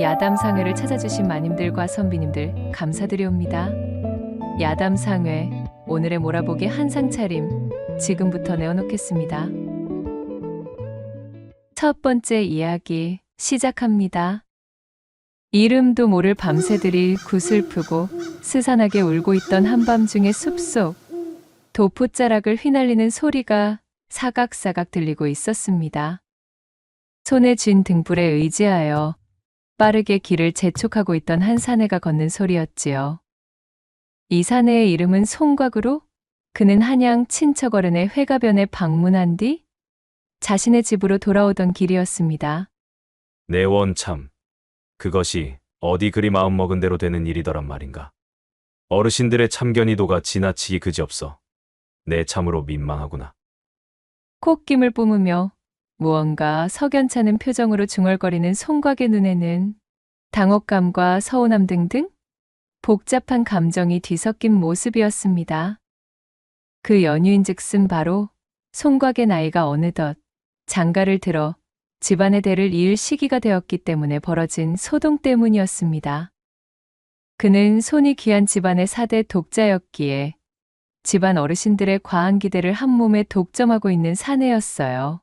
야담상회를 찾아주신 마님들과 선비님들 감사드리옵니다. 야담상회, 오늘의 몰아보기 한상 차림 지금부터 내어놓겠습니다. 첫 번째 이야기 시작합니다. 이름도 모를 밤새들이 구슬프고 스산하게 울고 있던 한밤중의 숲속, 도포자락을 휘날리는 소리가 사각사각 들리고 있었습니다. 손에 쥔 등불에 의지하여 빠르게 길을 재촉하고 있던 한 사내가 걷는 소리였지요. 이 사내의 이름은 송곽으로 그는 한양 친척 어른의 회가변에 방문한 뒤 자신의 집으로 돌아오던 길이었습니다. 내 원참, 그것이 어디 그리 마음먹은 대로 되는 일이더란 말인가. 어르신들의 참견이도가 지나치기 그지없어. 내 참으로 민망하구나. 콧김을 뿜으며 무언가 석연찮은 표정으로 중얼거리는 송곽의 눈에는 당혹감과 서운함 등등 복잡한 감정이 뒤섞인 모습이었습니다. 그 연유인즉슨 바로 송곽의 나이가 어느덧 장가를 들어 집안의 대를 이을 시기가 되었기 때문에 벌어진 소동 때문이었습니다. 그는 손이 귀한 집안의 4대 독자였기에 집안 어르신들의 과한 기대를 한 몸에 독점하고 있는 사내였어요.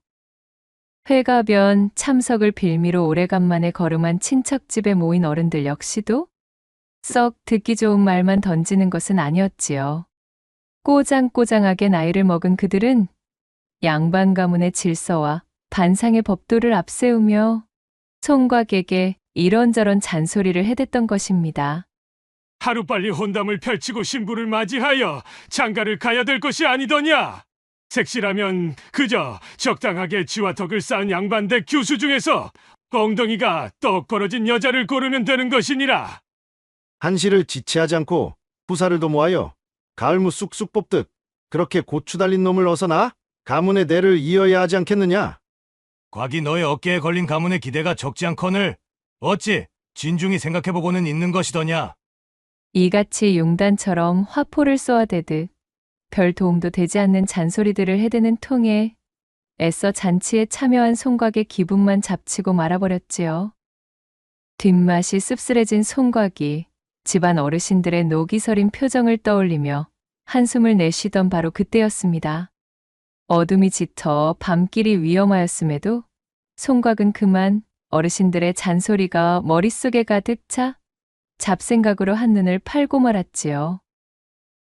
회가변 참석을 빌미로 오래간만에 걸음한 친척집에 모인 어른들 역시도 썩 듣기 좋은 말만 던지는 것은 아니었지요. 꼬장꼬장하게 나이를 먹은 그들은 양반 가문의 질서와 반상의 법도를 앞세우며 송곽에게 이런저런 잔소리를 해댔던 것입니다. 하루빨리 혼담을 펼치고 신부를 맞이하여 장가를 가야 될 것이 아니더냐? 색시라면 그저 적당하게 지와 덕을 쌓은 양반대 교수 중에서 엉덩이가 떡 벌어진 여자를 고르면 되는 것이니라. 한시를 지체하지 않고 후사를 도모하여 가을무 쑥쑥 뽑듯 그렇게 고추 달린 놈을 어서 나 가문의 대를 이어야 하지 않겠느냐? 곽이 너의 어깨에 걸린 가문의 기대가 적지 않거늘 어찌 진중히 생각해보고는 있는 것이더냐? 이같이 용단처럼 화포를 쏘아대듯 별 도움도 되지 않는 잔소리들을 해대는 통에 애써 잔치에 참여한 송곽의 기분만 잡치고 말아버렸지요. 뒷맛이 씁쓸해진 송곽이 집안 어르신들의 녹이 서린 표정을 떠올리며 한숨을 내쉬던 바로 그때였습니다. 어둠이 짙어 밤길이 위험하였음에도 송곽은 그만 어르신들의 잔소리가 머릿속에 가득 차 잡생각으로 한눈을 팔고 말았지요.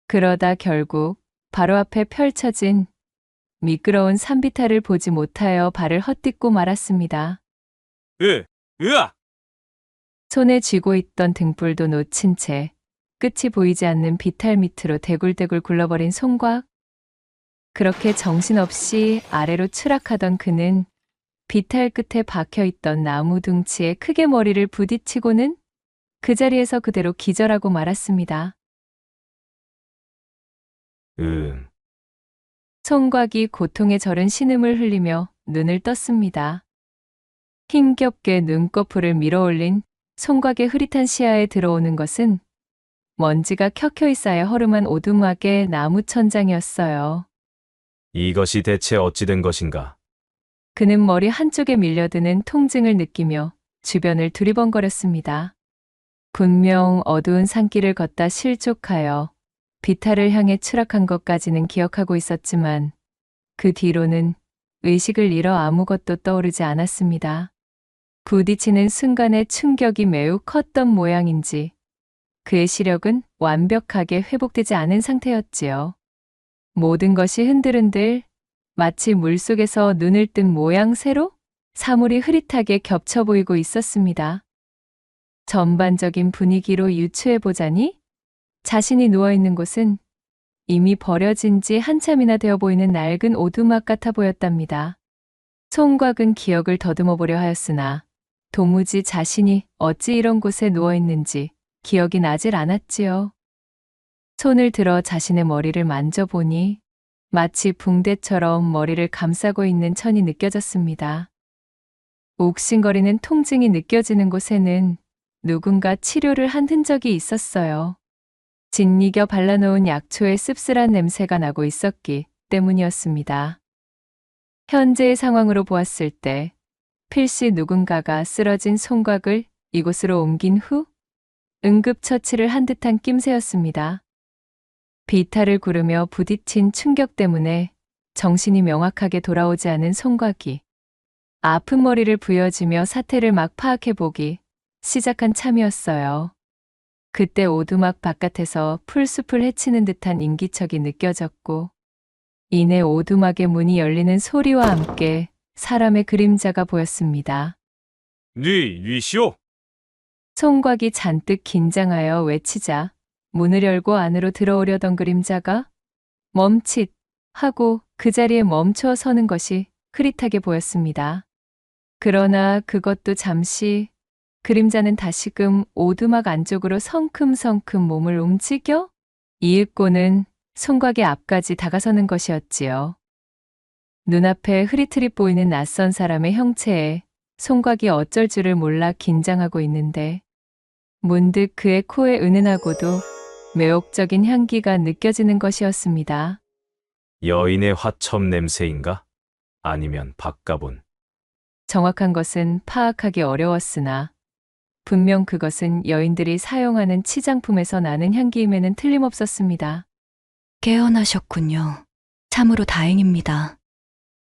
그러다 결국 바로 앞에 펼쳐진 미끄러운 산비탈을 보지 못하여 발을 헛딛고 말았습니다. 으아! 손에 쥐고 있던 등불도 놓친 채 끝이 보이지 않는 비탈 밑으로 대굴대굴 굴러버린 송곽. 그렇게 정신없이 아래로 추락하던 그는 비탈 끝에 박혀있던 나무 둥치에 크게 머리를 부딪히고는 그 자리에서 그대로 기절하고 말았습니다. 송곽이 고통에 절은 신음을 흘리며 눈을 떴습니다. 힘겹게 눈꺼풀을 밀어올린 송곽의 흐릿한 시야에 들어오는 것은 먼지가 켜켜이 쌓여 허름한 오두막의 나무 천장이었어요. 이것이 대체 어찌 된 것인가? 그는 머리 한쪽에 밀려드는 통증을 느끼며 주변을 두리번거렸습니다. 분명 어두운 산길을 걷다 실족하여 비탈을 향해 추락한 것까지는 기억하고 있었지만 그 뒤로는 의식을 잃어 아무것도 떠오르지 않았습니다. 부딪히는 순간의 충격이 매우 컸던 모양인지 그의 시력은 완벽하게 회복되지 않은 상태였지요. 모든 것이 흔들흔들 마치 물속에서 눈을 뜬 모양새로 사물이 흐릿하게 겹쳐 보이고 있었습니다. 전반적인 분위기로 유추해보자니 자신이 누워있는 곳은 이미 버려진 지 한참이나 되어 보이는 낡은 오두막 같아 보였답니다. 송곽은 기억을 더듬어 보려 하였으나 도무지 자신이 어찌 이런 곳에 누워있는지 기억이 나질 않았지요. 손을 들어 자신의 머리를 만져보니 마치 붕대처럼 머리를 감싸고 있는 천이 느껴졌습니다. 옥신거리는 통증이 느껴지는 곳에는 누군가 치료를 한 흔적이 있었어요. 짓이겨 발라놓은 약초의 씁쓸한 냄새가 나고 있었기 때문이었습니다. 현재의 상황으로 보았을 때 필시 누군가가 쓰러진 송곽을 이곳으로 옮긴 후 응급처치를 한 듯한 낌새였습니다. 비탈을 구르며 부딪힌 충격 때문에 정신이 명확하게 돌아오지 않은 송곽이 아픈 머리를 부여지며 사태를 막 파악해보기 시작한 참이었어요. 그때 오두막 바깥에서 풀숲을 헤치는 듯한 인기척이 느껴졌고 이내 오두막의 문이 열리는 소리와 함께 사람의 그림자가 보였습니다. 뉘시오. 송곽이 잔뜩 긴장하여 외치자 문을 열고 안으로 들어오려던 그림자가 멈칫 하고 그 자리에 멈춰 서는 것이 흐릿하게 보였습니다. 그러나 그것도 잠시 그림자는 다시금 오두막 안쪽으로 성큼성큼 몸을 움직여 이윽고는 송곽의 앞까지 다가서는 것이었지요. 눈앞에 흐릿흐릿 보이는 낯선 사람의 형체에 송곽이 어쩔 줄을 몰라 긴장하고 있는데 문득 그의 코에 은은하고도 매혹적인 향기가 느껴지는 것이었습니다. 여인의 화첩 냄새인가? 아니면 박가본. 정확한 것은 파악하기 어려웠으나 분명 그것은 여인들이 사용하는 치장품에서 나는 향기임에는 틀림없었습니다. 깨어나셨군요. 참으로 다행입니다.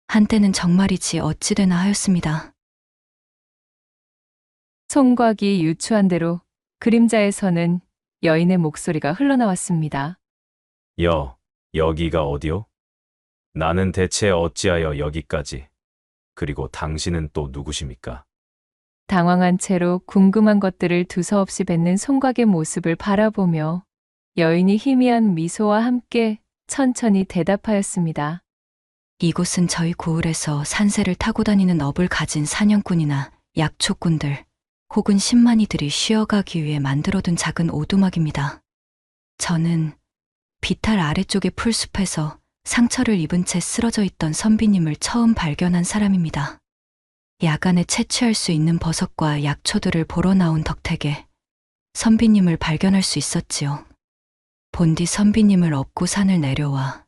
한때는 정말이지 어찌되나 하였습니다. 송곽이 유추한 대로 그림자에서는 여인의 목소리가 흘러나왔습니다. 여기가 어디요? 나는 대체 어찌하여 여기까지? 그리고 당신은 또 누구십니까? 당황한 채로 궁금한 것들을 두서없이 뱉는 송곽의 모습을 바라보며 여인이 희미한 미소와 함께 천천히 대답하였습니다. 이곳은 저희 고을에서 산새를 타고 다니는 업을 가진 사냥꾼이나 약초꾼들 혹은 신만이들이 쉬어가기 위해 만들어둔 작은 오두막입니다. 저는 비탈 아래쪽의 풀숲에서 상처를 입은 채 쓰러져 있던 선비님을 처음 발견한 사람입니다. 야간에 채취할 수 있는 버섯과 약초들을 보러 나온 덕택에 선비님을 발견할 수 있었지요. 본디 선비님을 업고 산을 내려와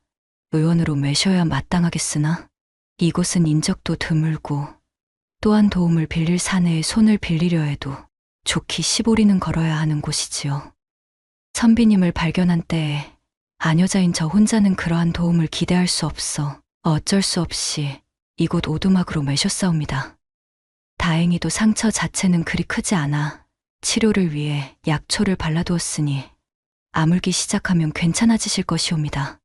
의원으로 매셔야 마땅하겠으나 이곳은 인적도 드물고 또한 도움을 빌릴 사내에 손을 빌리려 해도 좋기 15리는 걸어야 하는 곳이지요. 선비님을 발견한 때에 아녀자인 저 혼자는 그러한 도움을 기대할 수 없어 어쩔 수 없이 이곳 오두막으로 매셨사옵니다. 다행히도 상처 자체는 그리 크지 않아 치료를 위해 약초를 발라두었으니 아물기 시작하면 괜찮아지실 것이옵니다.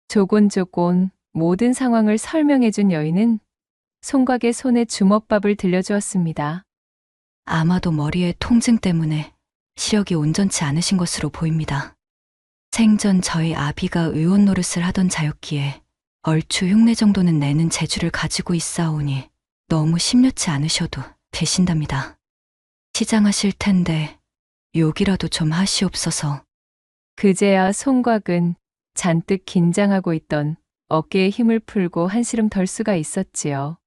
조곤조곤 모든 상황을 설명해준 여인은 송곽의 손에 주먹밥을 들려주었습니다. 아마도 머리의 통증 때문에 시력이 온전치 않으신 것으로 보입니다. 생전 저희 아비가 의원 노릇을 하던 자였기에 얼추 흉내 정도는 내는 재주를 가지고 있사오니 너무 심려치 않으셔도 되신답니다. 시장하실 텐데 욕이라도 좀 하시옵소서. 그제야 송곽은 잔뜩 긴장하고 있던 어깨에 힘을 풀고 한시름 덜 수가 있었지요.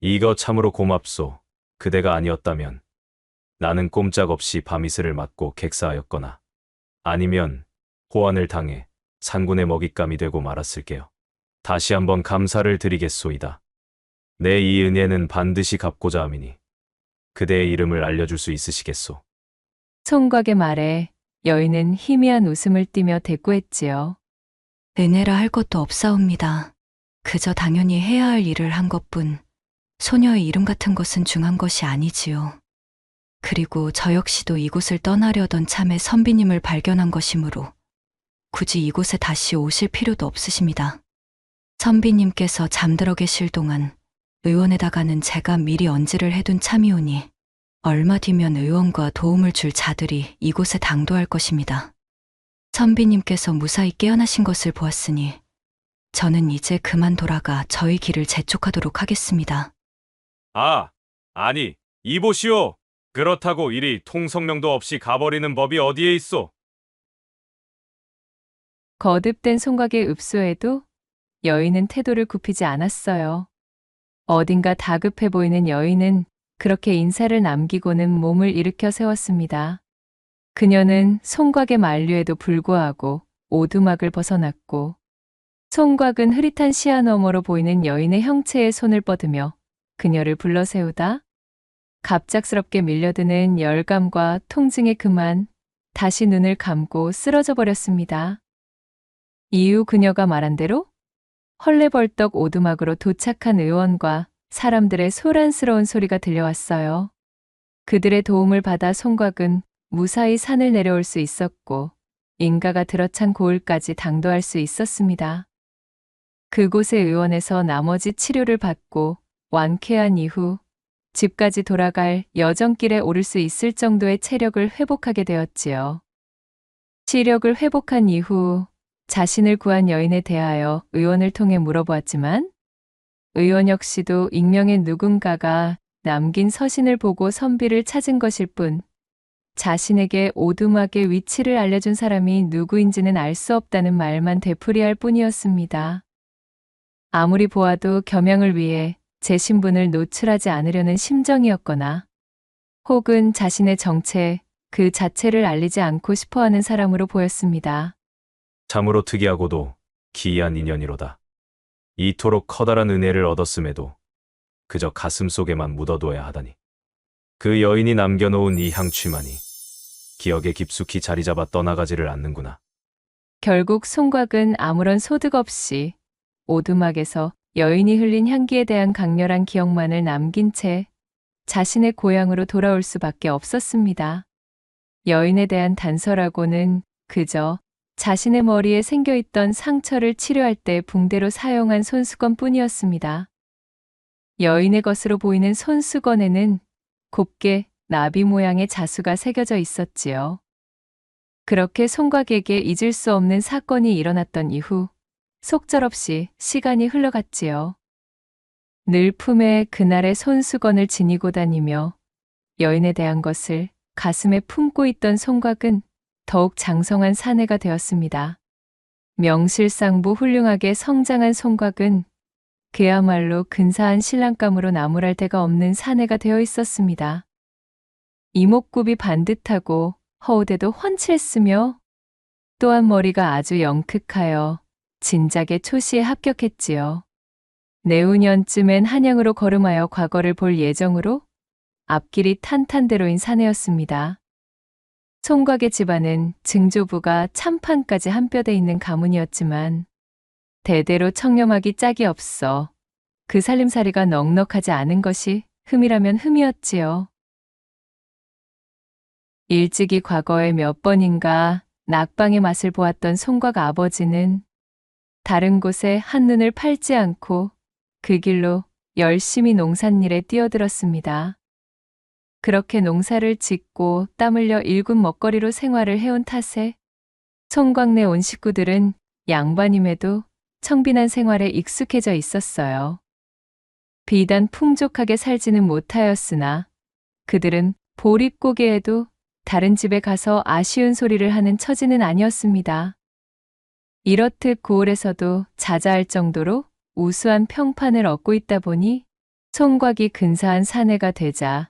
이거 참으로 고맙소. 그대가 아니었다면 나는 꼼짝없이 밤이슬을 맞고 객사하였거나 아니면 호환을 당해 산군의 먹잇감이 되고 말았을게요. 다시 한번 감사를 드리겠소이다. 내 이 은혜는 반드시 갚고자 함이니 그대의 이름을 알려줄 수 있으시겠소? 송곽의 말에 여인은 희미한 웃음을 띠며 대꾸했지요. 은혜라 할 것도 없사옵니다. 그저 당연히 해야 할 일을 한 것뿐 소녀의 이름 같은 것은 중한 것이 아니지요. 그리고 저 역시도 이곳을 떠나려던 참에 선비님을 발견한 것이므로 굳이 이곳에 다시 오실 필요도 없으십니다. 선비님께서 잠들어 계실 동안 의원에다가는 제가 미리 언지를 해둔 참이오니 얼마 뒤면 의원과 도움을 줄 자들이 이곳에 당도할 것입니다. 선비님께서 무사히 깨어나신 것을 보았으니 저는 이제 그만 돌아가 저희 길을 재촉하도록 하겠습니다. 아니, 이보시오. 그렇다고 이리 통성명도 없이 가버리는 법이 어디에 있소? 거듭된 송곽의 읍소에도 여인은 태도를 굽히지 않았어요. 어딘가 다급해 보이는 여인은 그렇게 인사를 남기고는 몸을 일으켜 세웠습니다. 그녀는 송곽의 만류에도 불구하고 오두막을 벗어났고 송곽은 흐릿한 시야 너머로 보이는 여인의 형체에 손을 뻗으며 그녀를 불러 세우다 갑작스럽게 밀려드는 열감과 통증에 그만 다시 눈을 감고 쓰러져 버렸습니다. 이후 그녀가 말한 대로 헐레벌떡 오두막으로 도착한 의원과 사람들의 소란스러운 소리가 들려왔어요. 그들의 도움을 받아 송곽은 무사히 산을 내려올 수 있었고 인가가 들어찬 고을까지 당도할 수 있었습니다. 그곳의 의원에서 나머지 치료를 받고 완쾌한 이후 집까지 돌아갈 여정길에 오를 수 있을 정도의 체력을 회복하게 되었지요. 시력을 회복한 이후 자신을 구한 여인에 대하여 의원을 통해 물어보았지만 의원 역시도 익명의 누군가가 남긴 서신을 보고 선비를 찾은 것일 뿐 자신에게 오두막의 위치를 알려준 사람이 누구인지는 알 수 없다는 말만 되풀이할 뿐이었습니다. 아무리 보아도 겸양을 위해 제 신분을 노출하지 않으려는 심정이었거나 혹은 자신의 정체 그 자체를 알리지 않고 싶어하는 사람으로 보였습니다. 참으로 특이하고도 기이한 인연이로다. 이토록 커다란 은혜를 얻었음에도 그저 가슴 속에만 묻어둬야 하다니. 그 여인이 남겨놓은 이 향취만이 기억에 깊숙이 자리 잡아 떠나가지를 않는구나. 결국 송곽은 아무런 소득 없이 오두막에서 여인이 흘린 향기에 대한 강렬한 기억만을 남긴 채 자신의 고향으로 돌아올 수밖에 없었습니다. 여인에 대한 단서라고는 그저 자신의 머리에 생겨있던 상처를 치료할 때 붕대로 사용한 손수건 뿐이었습니다. 여인의 것으로 보이는 손수건에는 곱게 나비 모양의 자수가 새겨져 있었지요. 그렇게 송곽에게 잊을 수 없는 사건이 일어났던 이후 속절없이 시간이 흘러갔지요. 늘 품에 그날의 손수건을 지니고 다니며 여인에 대한 것을 가슴에 품고 있던 송곽은 더욱 장성한 사내가 되었습니다. 명실상부 훌륭하게 성장한 송곽은 그야말로 근사한 신랑감으로 나무랄 데가 없는 사내가 되어 있었습니다. 이목구비 반듯하고 허우대도 훤칠했으며 또한 머리가 아주 영특하여 진작에 초시에 합격했지요. 내후년쯤엔 한양으로 걸음하여 과거를 볼 예정으로 앞길이 탄탄대로인 사내였습니다. 송곽의 집안은 증조부가 참판까지 한 뼈대 있는 가문이었지만 대대로 청렴하기 짝이 없어 그 살림살이가 넉넉하지 않은 것이 흠이라면 흠이었지요. 일찍이 과거에 몇 번인가 낙방의 맛을 보았던 송곽 아버지는 다른 곳에 한눈을 팔지 않고 그 길로 열심히 농산일에 뛰어들었습니다. 그렇게 농사를 짓고 땀 흘려 일군 먹거리로 생활을 해온 탓에 송곽네 온 식구들은 양반임에도 청빈한 생활에 익숙해져 있었어요. 비단 풍족하게 살지는 못하였으나 그들은 보릿고개에도 다른 집에 가서 아쉬운 소리를 하는 처지는 아니었습니다. 이렇듯 고을에서도 자자할 정도로 우수한 평판을 얻고 있다 보니 송곽이 근사한 사내가 되자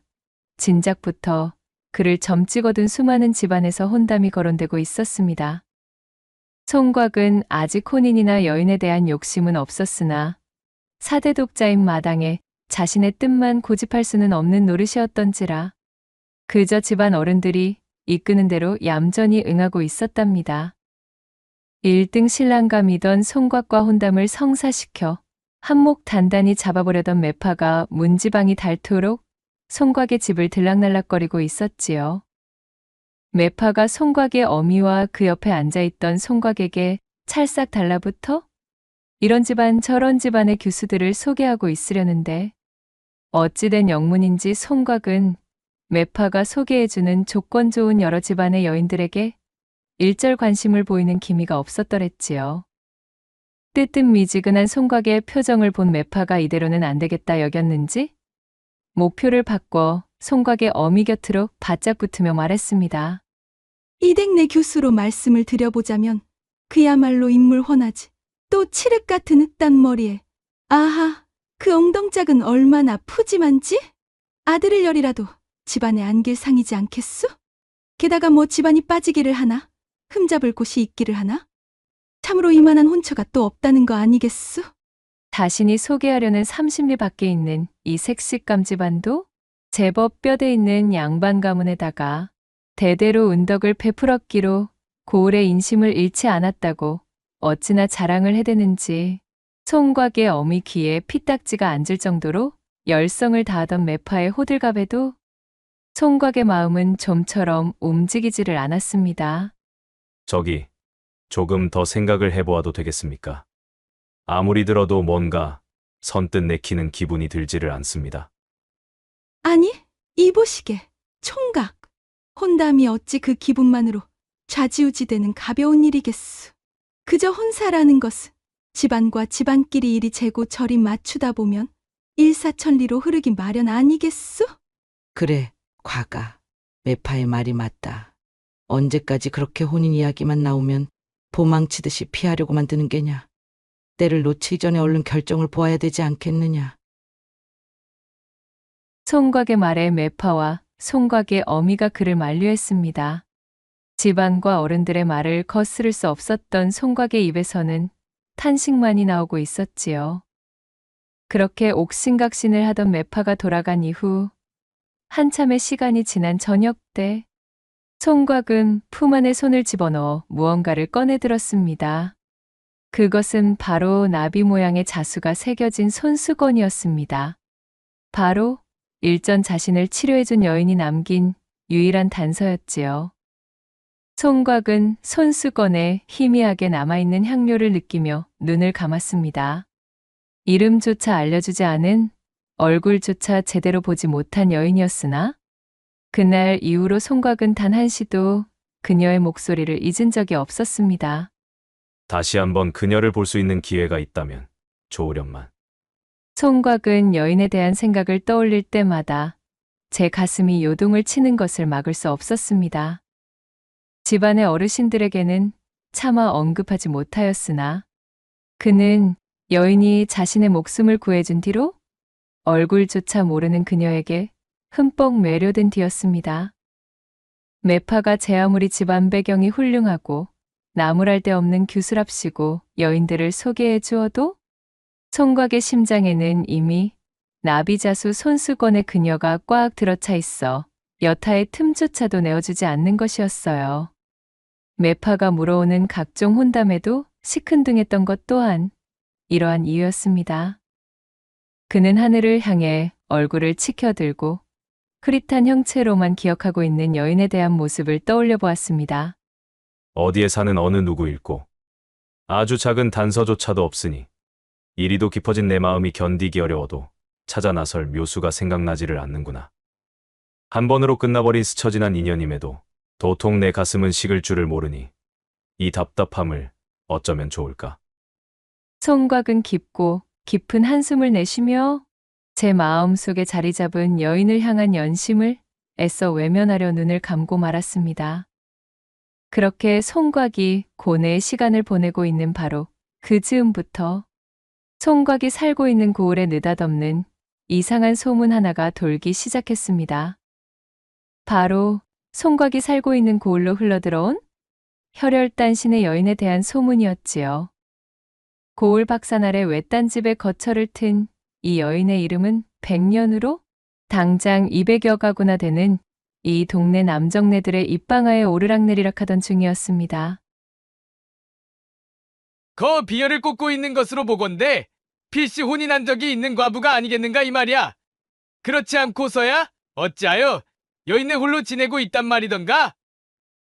진작부터 그를 점찍어둔 수많은 집안에서 혼담이 거론되고 있었습니다. 송곽은 아직 혼인이나 여인에 대한 욕심은 없었으나 사대 독자인 마당에 자신의 뜻만 고집할 수는 없는 노릇이었던지라 그저 집안 어른들이 이끄는 대로 얌전히 응하고 있었답니다. 1등 신랑감이던 송곽과 혼담을 성사시켜 한몫 단단히 잡아보려던 매파가 문지방이 닳도록 송곽의 집을 들락날락거리고 있었지요. 매파가 송곽의 어미와 그 옆에 앉아있던 송곽에게 찰싹 달라붙어 이런 집안 저런 집안의 교수들을 소개하고 있으려는데 어찌된 영문인지 송곽은 매파가 소개해주는 조건 좋은 여러 집안의 여인들에게 일절 관심을 보이는 기미가 없었더랬지요. 뜨뜻미지근한 송곽의 표정을 본 매파가 이대로는 안 되겠다 여겼는지 목표를 바꿔 송곽의 어미 곁으로 바짝 붙으며 말했습니다. 이댁내 교수로 말씀을 드려보자면 그야말로 인물 훤하지. 또 칠흑 같은 흑단 머리에 아하 그 엉덩짝은 얼마나 푸짐한지? 아들을 열이라도 집안에 안길 상이지 않겠소? 게다가 뭐 집안이 빠지기를 하나? 흠잡을 곳이 있기를 하나? 참으로 이만한 혼처가 또 없다는 거 아니겠소? 자신이 소개하려는 30리 밖에 있는 이 색식감 집안도 제법 뼈대 있는 양반 가문에다가 대대로 은덕을 베풀었기로 고을의 인심을 잃지 않았다고 어찌나 자랑을 해대는지 총각의 어미 귀에 피딱지가 앉을 정도로 열성을 다하던 매파의 호들갑에도 총각의 마음은 좀처럼 움직이지를 않았습니다. 저기, 조금 더 생각을 해보아도 되겠습니까? 아무리 들어도 뭔가 선뜻 내키는 기분이 들지를 않습니다. 아니, 이보시게, 총각. 혼담이 어찌 그 기분만으로 좌지우지되는 가벼운 일이겠소. 그저 혼사라는 것은 집안과 집안끼리 이리 재고 저리 맞추다 보면 일사천리로 흐르기 마련 아니겠소? 그래, 과가. 매파의 말이 맞다. 언제까지 그렇게 혼인 이야기만 나오면 도망치듯이 피하려고만 드는 게냐. 때를 놓치기 전에 얼른 결정을 보아야 되지 않겠느냐. 총각의 말에 매파와 총각의 어미가 그를 만류했습니다. 집안과 어른들의 말을 거스를 수 없었던 총각의 입에서는 탄식만이 나오고 있었지요. 그렇게 옥신각신을 하던 매파가 돌아간 이후 한참의 시간이 지난 저녁 때 총각은 품 안에 손을 집어넣어 무언가를 꺼내 들었습니다. 그것은 바로 나비 모양의 자수가 새겨진 손수건이었습니다. 바로 일전 자신을 치료해준 여인이 남긴 유일한 단서였지요. 총각은 손수건에 희미하게 남아있는 향료를 느끼며 눈을 감았습니다. 이름조차 알려주지 않은, 얼굴조차 제대로 보지 못한 여인이었으나 그날 이후로 총각은 단 한시도 그녀의 목소리를 잊은 적이 없었습니다. 다시 한번 그녀를 볼 수 있는 기회가 있다면 좋으련만. 총각은 여인에 대한 생각을 떠올릴 때마다 제 가슴이 요동을 치는 것을 막을 수 없었습니다. 집안의 어르신들에게는 차마 언급하지 못하였으나 그는 여인이 자신의 목숨을 구해준 뒤로 얼굴조차 모르는 그녀에게 흠뻑 매료된 뒤였습니다. 매파가 제 아무리 집안 배경이 훌륭하고 나무랄 데 없는 규술합시고 여인들을 소개해 주어도 총각의 심장에는 이미 나비자수 손수건에 그녀가 꽉 들어차 있어 여타의 틈조차도 내어주지 않는 것이었어요. 매파가 물어오는 각종 혼담에도 시큰둥했던 것 또한 이러한 이유였습니다. 그는 하늘을 향해 얼굴을 치켜들고 흐릿한 형체로만 기억하고 있는 여인에 대한 모습을 떠올려 보았습니다. 어디에 사는 어느 누구일고 아주 작은 단서조차도 없으니 이리도 깊어진 내 마음이 견디기 어려워도 찾아 나설 묘수가 생각나지를 않는구나. 한 번으로 끝나버린 스쳐 지난 인연임에도 도통 내 가슴은 식을 줄을 모르니 이 답답함을 어쩌면 좋을까. 총각은 깊고 깊은 한숨을 내쉬며 제 마음속에 자리 잡은 여인을 향한 연심을 애써 외면하려 눈을 감고 말았습니다. 그렇게 총각이 고뇌의 시간을 보내고 있는 바로 그 즈음부터 총각이 살고 있는 고을에 느닷없는 이상한 소문 하나가 돌기 시작했습니다. 바로 총각이 살고 있는 고을로 흘러들어온 혈혈단신의 여인에 대한 소문이었지요. 고을 박산 아래 외딴 집에 거처를 튼 이 여인의 이름은 백년으로 당장 200여 가구나 되는 이 동네 남정네들의 입방아에 오르락내리락 하던 중이었습니다. 거 비열을 꽂고 있는 것으로 보건대 필시 혼인한 적이 있는 과부가 아니겠는가 이 말이야. 그렇지 않고서야 어찌하여 여인네 홀로 지내고 있단 말이던가?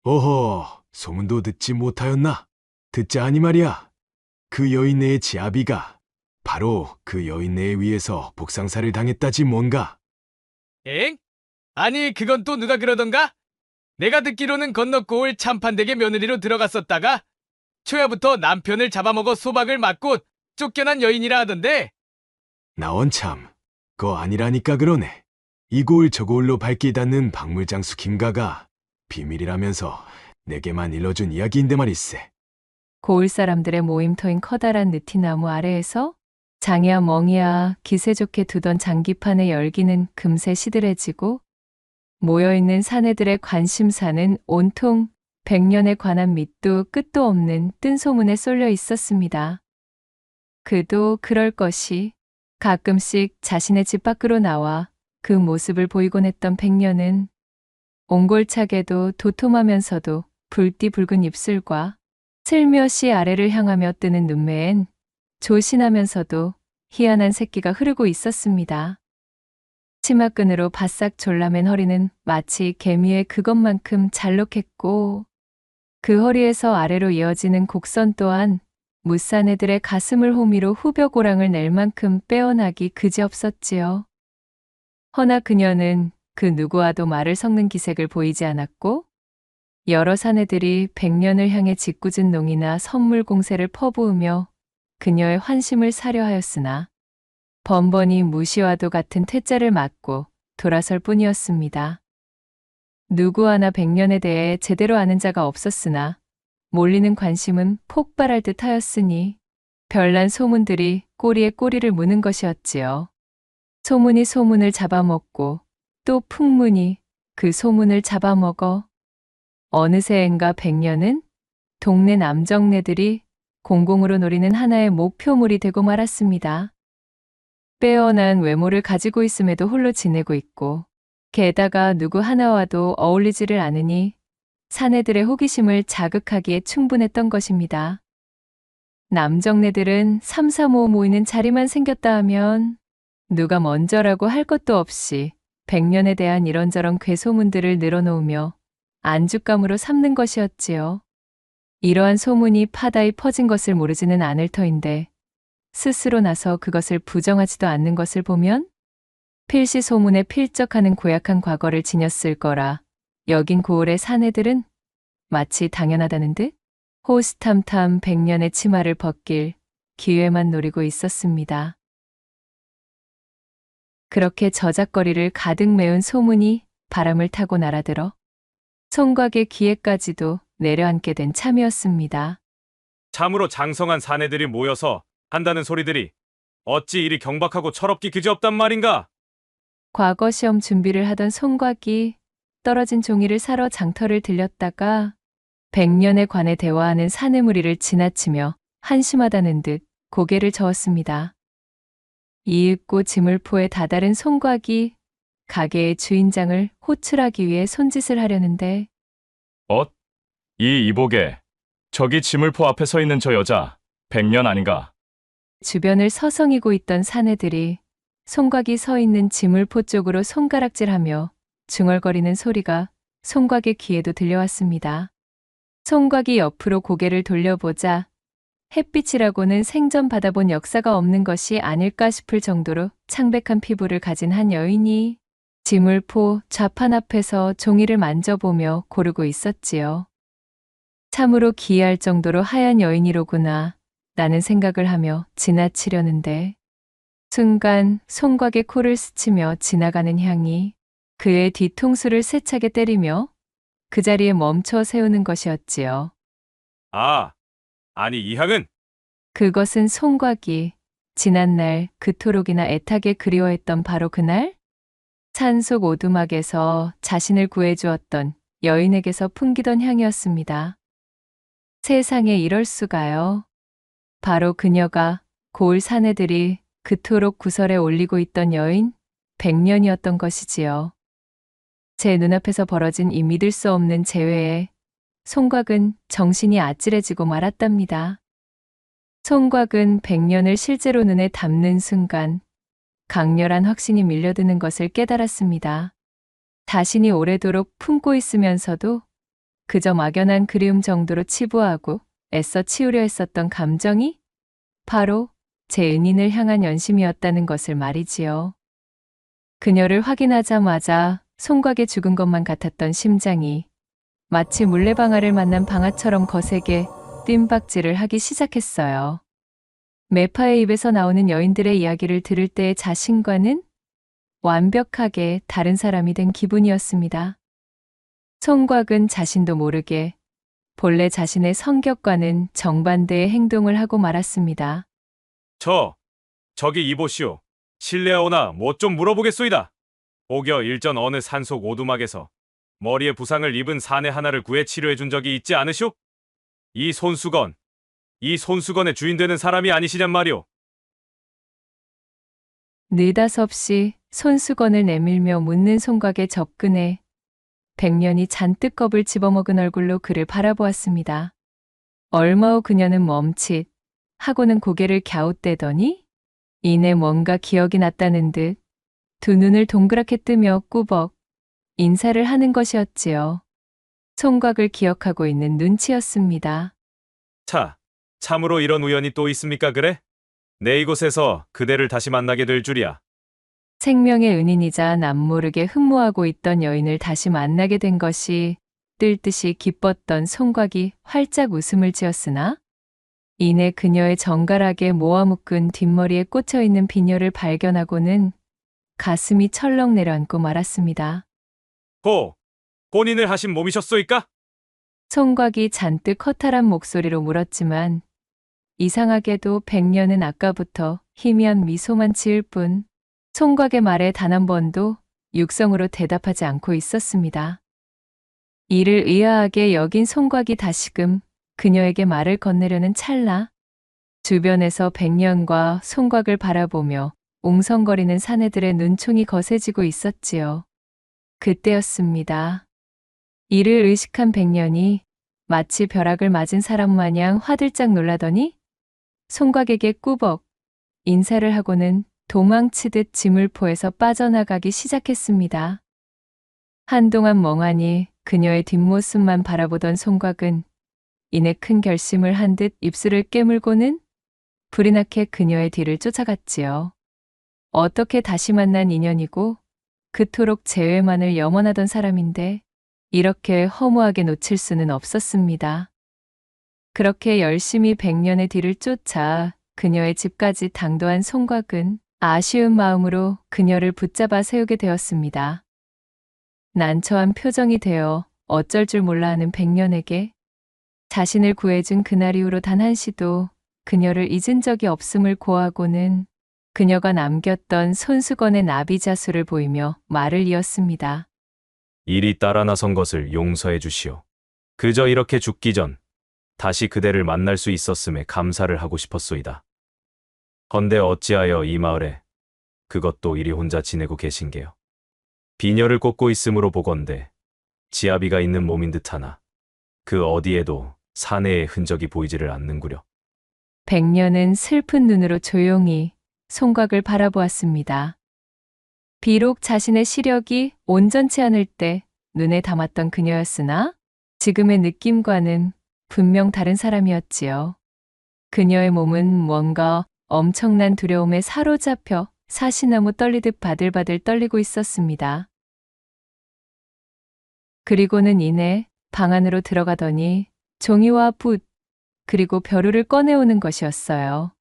어허, 소문도 듣지 못하였나? 듣자 하니 말이야. 그 여인네의 지아비가 바로 그 여인네에 의해서 복상사를 당했다지 뭔가. 엥? 아니 그건 또 누가 그러던가? 내가 듣기로는 건너고을 참판댁의 며느리로 들어갔었다가 초야부터 남편을 잡아먹어 소박을 맞고 쫓겨난 여인이라 하던데. 나원참, 거 아니라니까 그러네. 이 고을 저 고을로 발길 닿는 박물장수 김가가 비밀이라면서 내게만 일러준 이야기인데 말일세. 고을 사람들의 모임터인 커다란 느티나무 아래에서 장이야 멍이야 기세 좋게 두던 장기판의 열기는 금세 시들해지고 모여있는 사내들의 관심사는 온통 백년에 관한 밑도 끝도 없는 뜬 소문에 쏠려 있었습니다. 그도 그럴 것이 가끔씩 자신의 집 밖으로 나와 그 모습을 보이곤 했던 백년은 옹골차게도 도톰하면서도 붉디 붉은 입술과 슬며시 아래를 향하며 뜨는 눈매엔 조신하면서도 희한한 새끼가 흐르고 있었습니다. 치마끈으로 바싹 졸라맨 허리는 마치 개미의 그것만큼 잘록했고 그 허리에서 아래로 이어지는 곡선 또한 무사내들의 가슴을 호미로 후벼고랑을 낼 만큼 빼어나기 그지없었지요. 허나 그녀는 그 누구와도 말을 섞는 기색을 보이지 않았고 여러 사내들이 백년을 향해 짓궂은 농이나 선물 공세를 퍼부으며 그녀의 환심을 사려 하였으나 번번이 무시와도 같은 퇴짜를 맞고 돌아설 뿐이었습니다. 누구 하나 백년에 대해 제대로 아는 자가 없었으나 몰리는 관심은 폭발할 듯 하였으니 별난 소문들이 꼬리에 꼬리를 무는 것이었지요. 소문이 소문을 잡아먹고 또 풍문이 그 소문을 잡아먹어 어느새인가 백년은 동네 남정네들이 공공으로 노리는 하나의 목표물이 되고 말았습니다. 빼어난 외모를 가지고 있음에도 홀로 지내고 있고 게다가 누구 하나와도 어울리지를 않으니 사내들의 호기심을 자극하기에 충분했던 것입니다. 남정네들은 삼삼오오 모이는 자리만 생겼다 하면 누가 먼저라고 할 것도 없이 백년에 대한 이런저런 괴소문들을 늘어놓으며 안주감으로 삼는 것이었지요. 이러한 소문이 파다히 퍼진 것을 모르지는 않을 터인데 스스로 나서 그것을 부정하지도 않는 것을 보면 필시 소문에 필적하는 고약한 과거를 지녔을 거라 여긴 고을의 사내들은 마치 당연하다는 듯 호시탐탐 백년의 치마를 벗길 기회만 노리고 있었습니다. 그렇게 저작거리를 가득 메운 소문이 바람을 타고 날아들어 총각의 귀에까지도 내려앉게 된 참이었습니다. 참으로 장성한 사내들이 모여서 한다는 소리들이 어찌 이리 경박하고 철없기 그지없단 말인가? 과거 시험 준비를 하던 송각이 떨어진 종이를 사러 장터를 들렸다가 백년에 관해 대화하는 사내 무리를 지나치며 한심하다는 듯 고개를 저었습니다. 이윽고 지물포에 다다른 송각이 가게의 주인장을 호출하기 위해 손짓을 하려는데 이 이복에 저기 지물포 앞에 서 있는 저 여자 백년 아닌가? 주변을 서성이고 있던 사내들이 송각이 서 있는 지물포 쪽으로 손가락질하며 중얼거리는 소리가 송각의 귀에도 들려왔습니다. 송각이 옆으로 고개를 돌려보자 햇빛이라고는 생전 받아본 역사가 없는 것이 아닐까 싶을 정도로 창백한 피부를 가진 한 여인이 지물포 좌판 앞에서 종이를 만져보며 고르고 있었지요. 참으로 기이할 정도로 하얀 여인이로구나 라는 생각을 하며 지나치려는데 순간 송각의 코를 스치며 지나가는 향이 그의 뒤통수를 세차게 때리며 그 자리에 멈춰 세우는 것이었지요. 아니 이 향은? 그것은 송각이 지난날 그토록이나 애타게 그리워했던 바로 그날 산속 오두막에서 자신을 구해주었던 여인에게서 풍기던 향이었습니다. 세상에 이럴 수가요. 바로 그녀가 고을 사내들이 그토록 구설에 올리고 있던 여인 백년이었던 것이지요. 제 눈앞에서 벌어진 이 믿을 수 없는 재회에 송각은 정신이 아찔해지고 말았답니다. 송각은 백년을 실제로 눈에 담는 순간 강렬한 확신이 밀려드는 것을 깨달았습니다. 자신이 오래도록 품고 있으면서도 그저 막연한 그리움 정도로 치부하고 애써 치우려 했었던 감정이 바로 제 은인을 향한 연심이었다는 것을 말이지요. 그녀를 확인하자마자 송각의 죽은 것만 같았던 심장이 마치 물레방아를 만난 방아처럼 거세게 뜀박질을 하기 시작했어요. 매파의 입에서 나오는 여인들의 이야기를 들을 때의 자신과는 완벽하게 다른 사람이 된 기분이었습니다. 송각은 자신도 모르게 본래 자신의 성격과는 정반대의 행동을 하고 말았습니다. 저기 이보시오. 실례하오나 뭐 좀 물어보겠소이다. 오겨 일전 어느 산속 오두막에서 머리에 부상을 입은 사내 하나를 구해 치료해 준 적이 있지 않으시오? 이 손수건의 주인 되는 사람이 아니시냔 말이오. 느닷없이 손수건을 내밀며 묻는 송각에 접근해 백년이 잔뜩 겁을 집어먹은 얼굴로 그를 바라보았습니다. 얼마 후 그녀는 멈칫 하고는 고개를 갸웃대더니 이내 뭔가 기억이 났다는 듯 두 눈을 동그랗게 뜨며 꾸벅 인사를 하는 것이었지요. 송각을 기억하고 있는 눈치였습니다. 차, 참으로 이런 우연이 또 있습니까 그래? 내 이곳에서 그대를 다시 만나게 될 줄이야. 생명의 은인이자 남모르게 흠모하고 있던 여인을 다시 만나게 된 것이 뜰 듯이 기뻤던 송각이 활짝 웃음을 지었으나 이내 그녀의 정갈하게 모아묶은 뒷머리에 꽂혀있는 비녀를 발견하고는 가슴이 철렁 내려앉고 말았습니다. 혼인을 하신 몸이셨소이까? 송각이 잔뜩 허탈한 목소리로 물었지만 이상하게도 백년은 아까부터 희미한 미소만 지을 뿐 송각의 말에 단 한 번도 육성으로 대답하지 않고 있었습니다. 이를 의아하게 여긴 송각이 다시금 그녀에게 말을 건네려는 찰나 주변에서 백년과 송각을 바라보며 웅성거리는 사내들의 눈총이 거세지고 있었지요. 그때였습니다. 이를 의식한 백년이 마치 벼락을 맞은 사람 마냥 화들짝 놀라더니 송각에게 꾸벅 인사를 하고는 도망치듯 지물포에서 빠져나가기 시작했습니다. 한동안 멍하니 그녀의 뒷모습만 바라보던 송각은 이내 큰 결심을 한 듯 입술을 깨물고는 불이 나게 그녀의 뒤를 쫓아갔지요. 어떻게 다시 만난 인연이고 그토록 재회만을 염원하던 사람인데 이렇게 허무하게 놓칠 수는 없었습니다. 그렇게 열심히 백년의 뒤를 쫓아 그녀의 집까지 당도한 송각은 아쉬운 마음으로 그녀를 붙잡아 세우게 되었습니다. 난처한 표정이 되어 어쩔 줄 몰라 하는 백년에게 자신을 구해준 그날 이후로 단 한시도 그녀를 잊은 적이 없음을 고하고는 그녀가 남겼던 손수건의 나비자수를 보이며 말을 이었습니다. 일이 따라 나선 것을 용서해 주시오. 그저 이렇게 죽기 전 다시 그대를 만날 수 있었음에 감사를 하고 싶었소이다. 헌데 어찌하여 이 마을에 그것도 이리 혼자 지내고 계신 게요. 비녀를 꽂고 있음으로 보건대 지아비가 있는 몸인 듯하나 그 어디에도 사내의 흔적이 보이지를 않는구려. 백년은 슬픈 눈으로 조용히 송각을 바라보았습니다. 비록 자신의 시력이 온전치 않을 때 눈에 담았던 그녀였으나 지금의 느낌과는 분명 다른 사람이었지요. 그녀의 몸은 뭔가 엄청난 두려움에 사로잡혀 사시나무 떨리듯 바들바들 떨리고 있었습니다. 그리고는 이내 방 안으로 들어가더니 종이와 붓 그리고 벼루를 꺼내오는 것이었어요.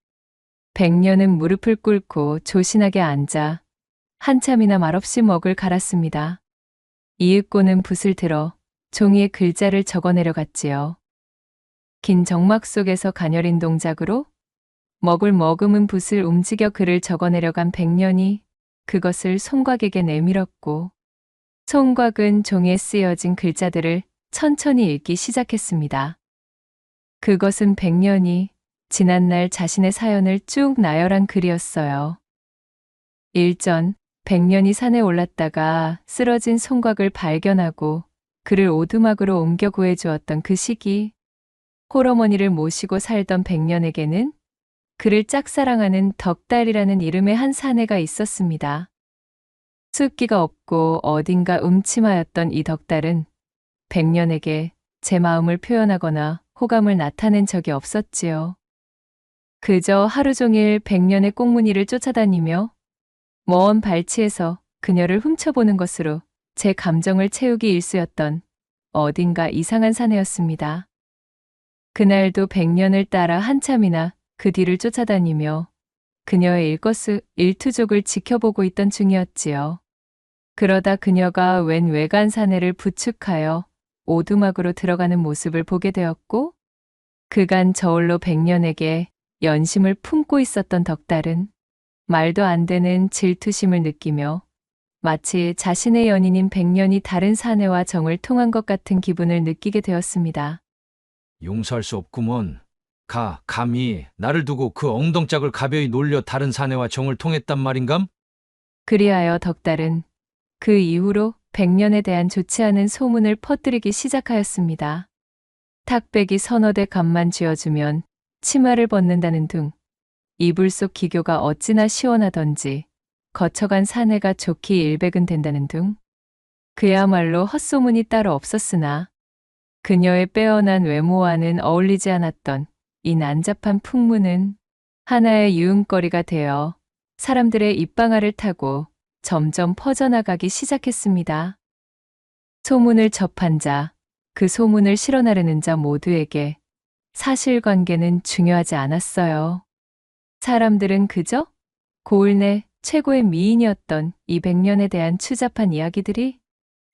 백년은 무릎을 꿇고 조신하게 앉아 한참이나 말없이 먹을 갈았습니다. 이윽고는 붓을 들어 종이에 글자를 적어내려 갔지요. 긴 정막 속에서 가녀린 동작으로 먹을 머금은 붓을 움직여 글을 적어내려간 백년이 그것을 송각에게 내밀었고 송각은 종이에 쓰여진 글자들을 천천히 읽기 시작했습니다. 그것은 백년이 지난날 자신의 사연을 쭉 나열한 글이었어요. 일전 백년이 산에 올랐다가 쓰러진 송각을 발견하고 그를 오두막으로 옮겨 구해주었던 그 시기 홀어머니를 모시고 살던 백년에게는 그를 짝사랑하는 덕달이라는 이름의 한 사내가 있었습니다. 숫기가 없고 어딘가 음침하였던 이 덕달은 백년에게 제 마음을 표현하거나 호감을 나타낸 적이 없었지요. 그저 하루 종일 백년의 꽁무니를 쫓아다니며 먼 발치에서 그녀를 훔쳐보는 것으로 제 감정을 채우기 일쑤였던 어딘가 이상한 사내였습니다. 그날도 백년을 따라 한참이나 그 뒤를 쫓아다니며 그녀의 일거수일투족을 지켜보고 있던 중이었지요. 그러다 그녀가 웬 외간 사내를 부축하여 오두막으로 들어가는 모습을 보게 되었고 그간 저울로 백년에게 연심을 품고 있었던 덕달은 말도 안 되는 질투심을 느끼며 마치 자신의 연인인 백년이 다른 사내와 정을 통한 것 같은 기분을 느끼게 되었습니다. 용서할 수 없구먼. 감히 나를 두고 그 엉덩짝을 가벼이 놀려 다른 사내와 정을 통했단 말인감? 그리하여 덕달은 그 이후로 백년에 대한 좋지 않은 소문을 퍼뜨리기 시작하였습니다. 탁백이 서너 대 값만 쥐어주면 치마를 벗는다는 둥, 이불 속 기교가 어찌나 시원하던지 거쳐간 사내가 좋기 일백은 된다는 둥, 그야말로 헛소문이 따로 없었으나 그녀의 빼어난 외모와는 어울리지 않았던 이 난잡한 풍문은 하나의 유흥거리가 되어 사람들의 입방아를 타고 점점 퍼져나가기 시작했습니다. 소문을 접한 자, 그 소문을 실어나르는 자 모두에게 사실관계는 중요하지 않았어요. 사람들은 그저 고을 내 최고의 미인이었던 이 백년에 대한 추잡한 이야기들이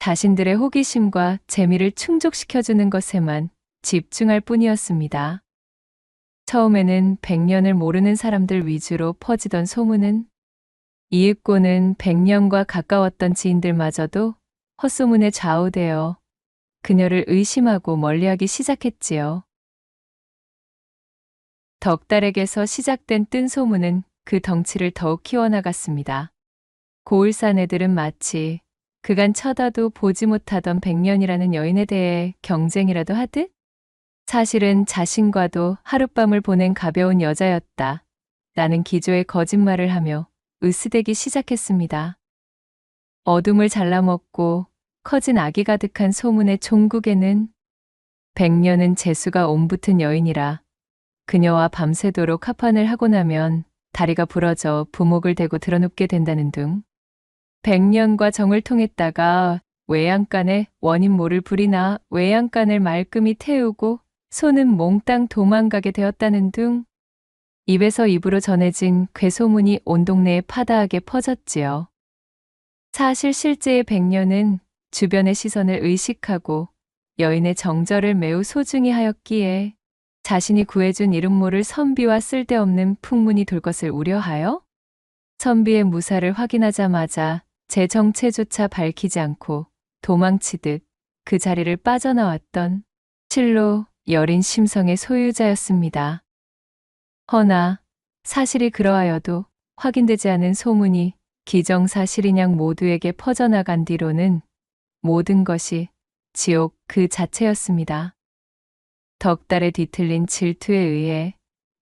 자신들의 호기심과 재미를 충족시켜주는 것에만 집중할 뿐이었습니다. 처음에는 백년을 모르는 사람들 위주로 퍼지던 소문은 이윽고는 백년과 가까웠던 지인들마저도 헛소문에 좌우되어 그녀를 의심하고 멀리하기 시작했지요. 덕달에게서 시작된 뜬 소문은 그 덩치를 더욱 키워나갔습니다. 고을 사내들은 마치 그간 쳐다도 보지 못하던 백년이라는 여인에 대해 경쟁이라도 하듯 사실은 자신과도 하룻밤을 보낸 가벼운 여자였다 라는 기조의 거짓말을 하며 으스대기 시작했습니다. 어둠을 잘라먹고 커진 악이 가득한 소문의 종국에는 백년은 재수가 옴붙은 여인이라 그녀와 밤새도록 합판을 하고 나면 다리가 부러져 부목을 대고 드러눕게 된다는 둥, 백년과 정을 통했다가 외양간에 원인 모를 불이나 외양간을 말끔히 태우고 소는 몽땅 도망가게 되었다는 둥, 입에서 입으로 전해진 괴소문이 온 동네에 파다하게 퍼졌지요. 사실 실제의 백년은 주변의 시선을 의식하고 여인의 정절을 매우 소중히 하였기에 자신이 구해준 이름 모를 선비와 쓸데없는 풍문이 돌 것을 우려하여 선비의 무사를 확인하자마자 제 정체조차 밝히지 않고 도망치듯 그 자리를 빠져나왔던 실로 여린 심성의 소유자였습니다. 허나 사실이 그러하여도 확인되지 않은 소문이 기정사실인양 모두에게 퍼져나간 뒤로는 모든 것이 지옥 그 자체였습니다. 덕달에 뒤틀린 질투에 의해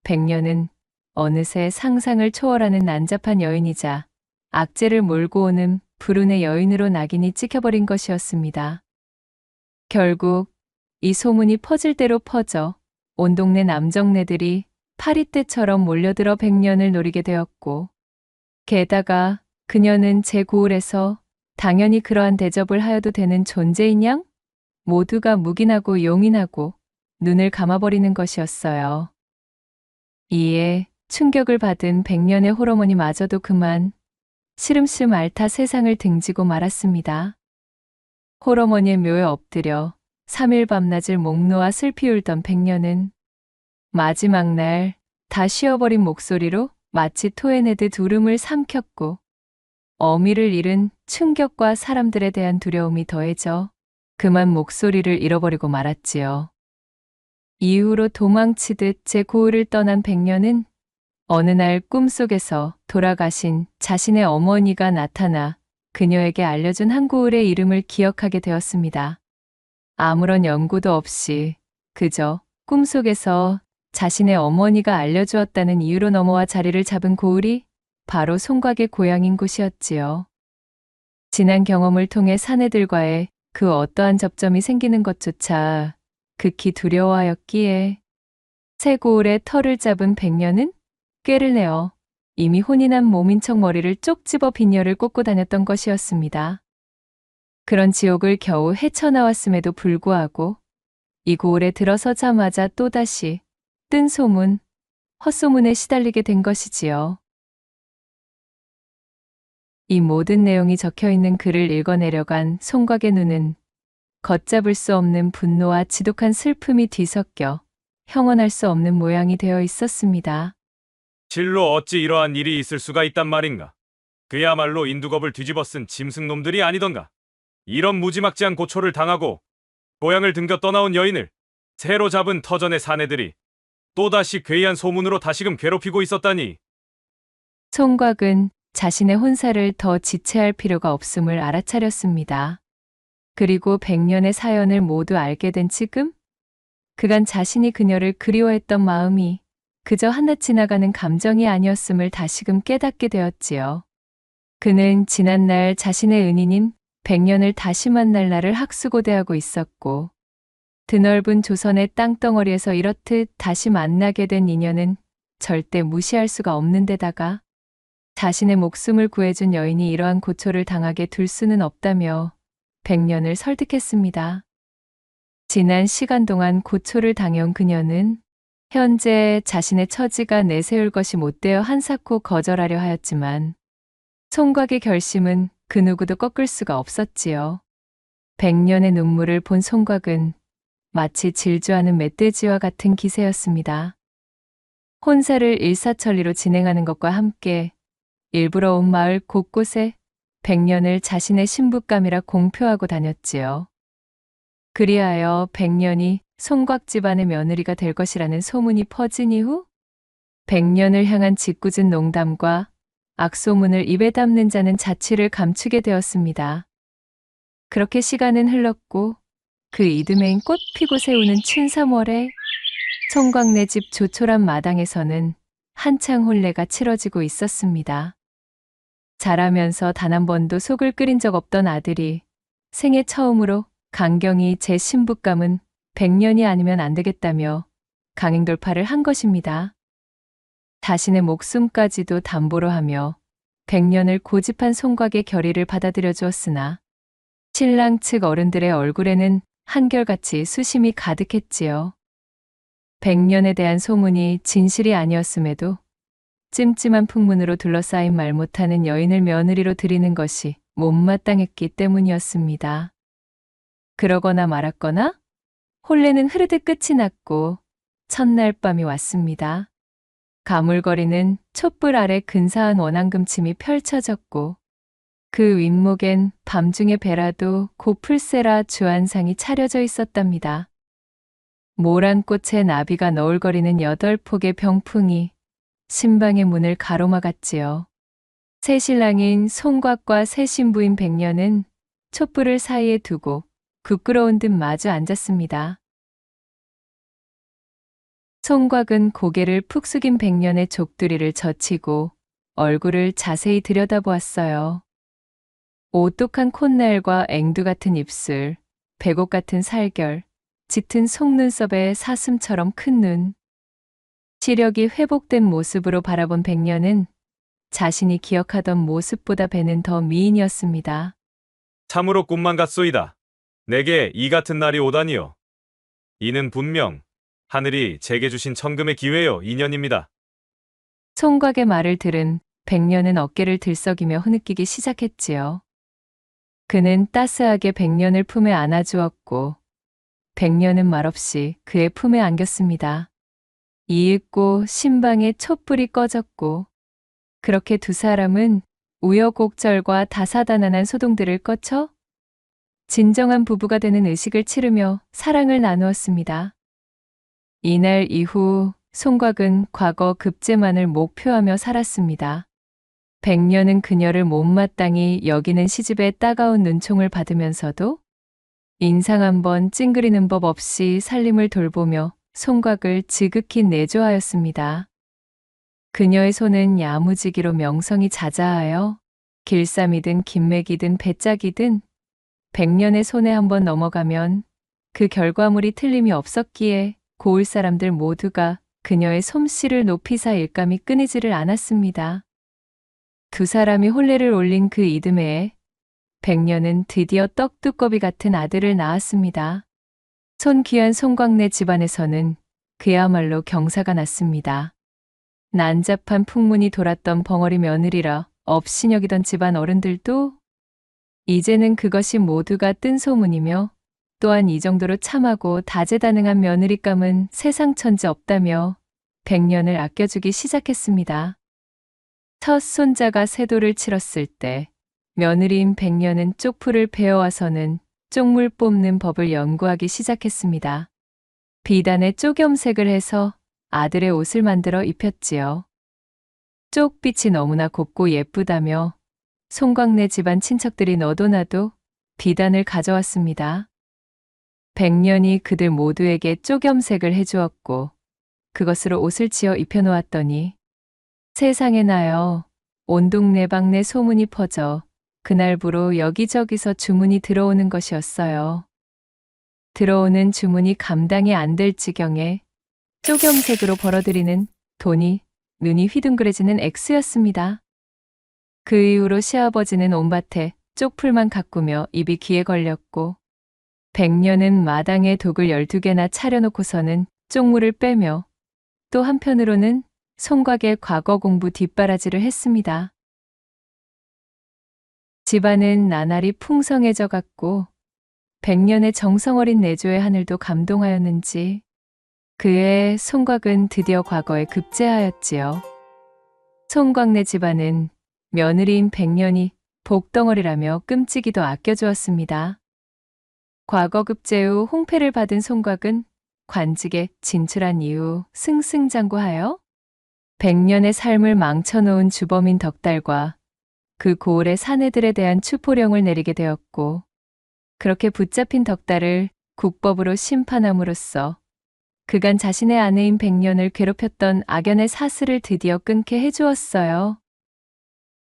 백년은 어느새 상상을 초월하는 난잡한 여인이자 악재를 몰고 오는 불운의 여인으로 낙인이 찍혀버린 것이었습니다. 결국 이 소문이 퍼질 대로 퍼져 온 동네 남정네들이 파리떼처럼 몰려들어 백년을 노리게 되었고, 게다가 그녀는 제 고을에서 당연히 그러한 대접을 하여도 되는 존재인 양 모두가 묵인하고 용인하고 눈을 감아버리는 것이었어요. 이에 충격을 받은 백년의 홀어머니마저도 그만 시름시름 앓다 세상을 등지고 말았습니다. 홀어머니의 묘에 엎드려 3일 밤낮을 목 놓아 슬피 울던 백년은 마지막 날 다 쉬어버린 목소리로 마치 토해내듯 울음을 삼켰고, 어미를 잃은 충격과 사람들에 대한 두려움이 더해져 그만 목소리를 잃어버리고 말았지요. 이후로 도망치듯 제 고을을 떠난 백년은 어느 날 꿈속에서 돌아가신 자신의 어머니가 나타나 그녀에게 알려준 한 고을의 이름을 기억하게 되었습니다. 아무런 연고도 없이 그저 꿈속에서 자신의 어머니가 알려주었다는 이유로 넘어와 자리를 잡은 고을이 바로 송곽의 고향인 곳이었지요. 지난 경험을 통해 사내들과의 그 어떠한 접점이 생기는 것조차 극히 두려워하였기에 새 고을의 털을 잡은 백년은 꾀를 내어 이미 혼이 난 몸인 척 머리를 쪽 집어 빈혈을 꽂고 다녔던 것이었습니다. 그런 지옥을 겨우 헤쳐나왔음에도 불구하고 이 고을에 들어서자마자 또다시 뜬 소문, 헛소문에 시달리게 된 것이지요. 이 모든 내용이 적혀있는 글을 읽어내려간 송곽의 눈은 걷잡을 수 없는 분노와 지독한 슬픔이 뒤섞여 형언할 수 없는 모양이 되어 있었습니다. 실로 어찌 이러한 일이 있을 수가 있단 말인가? 그야말로 인두겁을 뒤집어 쓴 짐승놈들이 아니던가? 이런 무지막지한 고초를 당하고 고향을 등겨 떠나온 여인을 새로 잡은 터전의 사내들이 또다시 괴이한 소문으로 다시금 괴롭히고 있었다니. 송곽은 자신의 혼사를 더 지체할 필요가 없음을 알아차렸습니다. 그리고 100년의 사연을 모두 알게 된 지금, 그간 자신이 그녀를 그리워했던 마음이 그저 한낱 지나가는 감정이 아니었음을 다시금 깨닫게 되었지요. 그는 지난날 자신의 은인인 100년을 다시 만날 날을 학수고대하고 있었고, 드넓은 조선의 땅덩어리에서 이렇듯 다시 만나게 된 인연은 절대 무시할 수가 없는 데다가 자신의 목숨을 구해준 여인이 이러한 고초를 당하게 둘 수는 없다며 100년을 설득했습니다. 지난 시간 동안 고초를 당해온 그녀는 현재 자신의 처지가 내세울 것이 못되어 한사코 거절하려 하였지만 송곽의 결심은 그 누구도 꺾을 수가 없었지요. 100년의 눈물을 본 송곽은 마치 질주하는 멧돼지와 같은 기세였습니다. 혼사를 일사천리로 진행하는 것과 함께 일부러 온 마을 곳곳에 100년을 자신의 신부감이라 공표하고 다녔지요. 그리하여 100년이 송곽 집안의 며느리가 될 것이라는 소문이 퍼진 이후 100년을 향한 짓궂은 농담과 악소문을 입에 담는 자는 자취를 감추게 되었습니다. 그렇게 시간은 흘렀고 그 이듬해인 꽃 피고 새우는 춘삼월에 송곽네 집 조촐한 마당에서는 한창 혼례가 치러지고 있었습니다. 자라면서 단 한 번도 속을 끓인 적 없던 아들이 생애 처음으로 강경히 제 신부감은 100년이 아니면 안 되겠다며 강행돌파를 한 것입니다. 자신의 목숨까지도 담보로 하며 100년을 고집한 송곽의 결의를 받아들여 주었으나 신랑 측 어른들의 얼굴에는 한결같이 수심이 가득했지요. 100년에 대한 소문이 진실이 아니었음에도 찜찜한 풍문으로 둘러싸인 말 못하는 여인을 며느리로 들이는 것이 못마땅했기 때문이었습니다. 그러거나 말았거나 혼례는 흐르듯 끝이 났고 첫날 밤이 왔습니다. 가물거리는 촛불 아래 근사한 원앙금침이 펼쳐졌고 그 윗목엔 밤중의 배라도 고풀세라 주안상이 차려져 있었답니다. 모란 꽃에 나비가 너울거리는 8폭의 병풍이 신방의 문을 가로막았지요. 새 신랑인 송곽과 새 신부인 100년은 촛불을 사이에 두고 부끄러운 듯 마주 앉았습니다. 송곽은 고개를 푹 숙인 100년의 족두리를 젖히고 얼굴을 자세히 들여다보았어요. 오똑한 콧날과 앵두 같은 입술, 백옥 같은 살결, 짙은 속눈썹에 사슴처럼 큰 눈. 시력이 회복된 모습으로 바라본 100년은 자신이 기억하던 모습보다 배는 더 미인이었습니다. 참으로 꿈만 같소이다. 내게 이 같은 날이 오다니요. 이는 분명 하늘이 제게 주신 천금의 기회요 인연입니다. 송곽의 말을 들은 100년은 어깨를 들썩이며 흐느끼기 시작했지요. 그는 따스하게 100년을 품에 안아주었고 100년은 말없이 그의 품에 안겼습니다. 이윽고 신방의 촛불이 꺼졌고 그렇게 두 사람은 우여곡절과 다사다난한 소동들을 거쳐 진정한 부부가 되는 의식을 치르며 사랑을 나누었습니다. 이날 이후 송곽은 과거 급제만을 목표하며 살았습니다. 100년은 그녀를 못마땅히 여기는 시집의 따가운 눈총을 받으면서도 인상 한번 찡그리는 법 없이 살림을 돌보며 송곽을 지극히 내조하였습니다. 그녀의 손은 야무지기로 명성이 자자하여 길쌈이든 김맥이든 배짝이든 100년의 손에 한번 넘어가면 그 결과물이 틀림이 없었기에 고을 사람들 모두가 그녀의 솜씨를 높이사 일감이 끊이지를 않았습니다. 두 사람이 혼례를 올린 그 이듬해에 100년은 드디어 떡두꺼비 같은 아들을 낳았습니다. 손귀한 송곽네 집안에서는 그야말로 경사가 났습니다. 난잡한 풍문이 돌았던 벙어리 며느리라 업신여기던 집안 어른들도 이제는 그것이 모두가 뜬 소문이며 또한 이 정도로 참하고 다재다능한 며느리감은 세상 천지 없다며 100년을 아껴주기 시작했습니다. 첫 손자가 세도를 치렀을 때 며느리인 100년은 쪽풀을 베어와서는 쪽물 뽑는 법을 연구하기 시작했습니다. 비단에 쪽염색을 해서 아들의 옷을 만들어 입혔지요. 쪽빛이 너무나 곱고 예쁘다며 송광네 집안 친척들이 너도 나도 비단을 가져왔습니다. 백년이 그들 모두에게 쪽염색을 해주었고 그것으로 옷을 지어 입혀놓았더니 세상에 나요. 온 동네방네 소문이 퍼져 그날부로 여기저기서 주문이 들어오는 것이었어요. 들어오는 주문이 감당이 안 될 지경에 쪽염색으로 벌어들이는 돈이 눈이 휘둥그레지는 액수였습니다. 그 이후로 시아버지는 온밭에 쪽풀만 가꾸며 입이 귀에 걸렸고 백년은 마당에 독을 12개나 차려놓고서는 쪽물을 빼며 또 한편으로는 송곽의 과거 공부 뒷바라지를 했습니다. 집안은 나날이 풍성해져 갔고 백년의 정성어린 내조의 하늘도 감동하였는지 그해 송곽은 드디어 과거에 급제하였지요. 송곽네 집안은 며느리인 백년이 복덩어리라며 끔찍이도 아껴주었습니다. 과거 급제 후 홍패를 받은 송곽은 관직에 진출한 이후 승승장구하여 백년의 삶을 망쳐놓은 주범인 덕달과 그 고을의 사내들에 대한 추포령을 내리게 되었고 그렇게 붙잡힌 덕달을 국법으로 심판함으로써 그간 자신의 아내인 백년을 괴롭혔던 악연의 사슬을 드디어 끊게 해주었어요.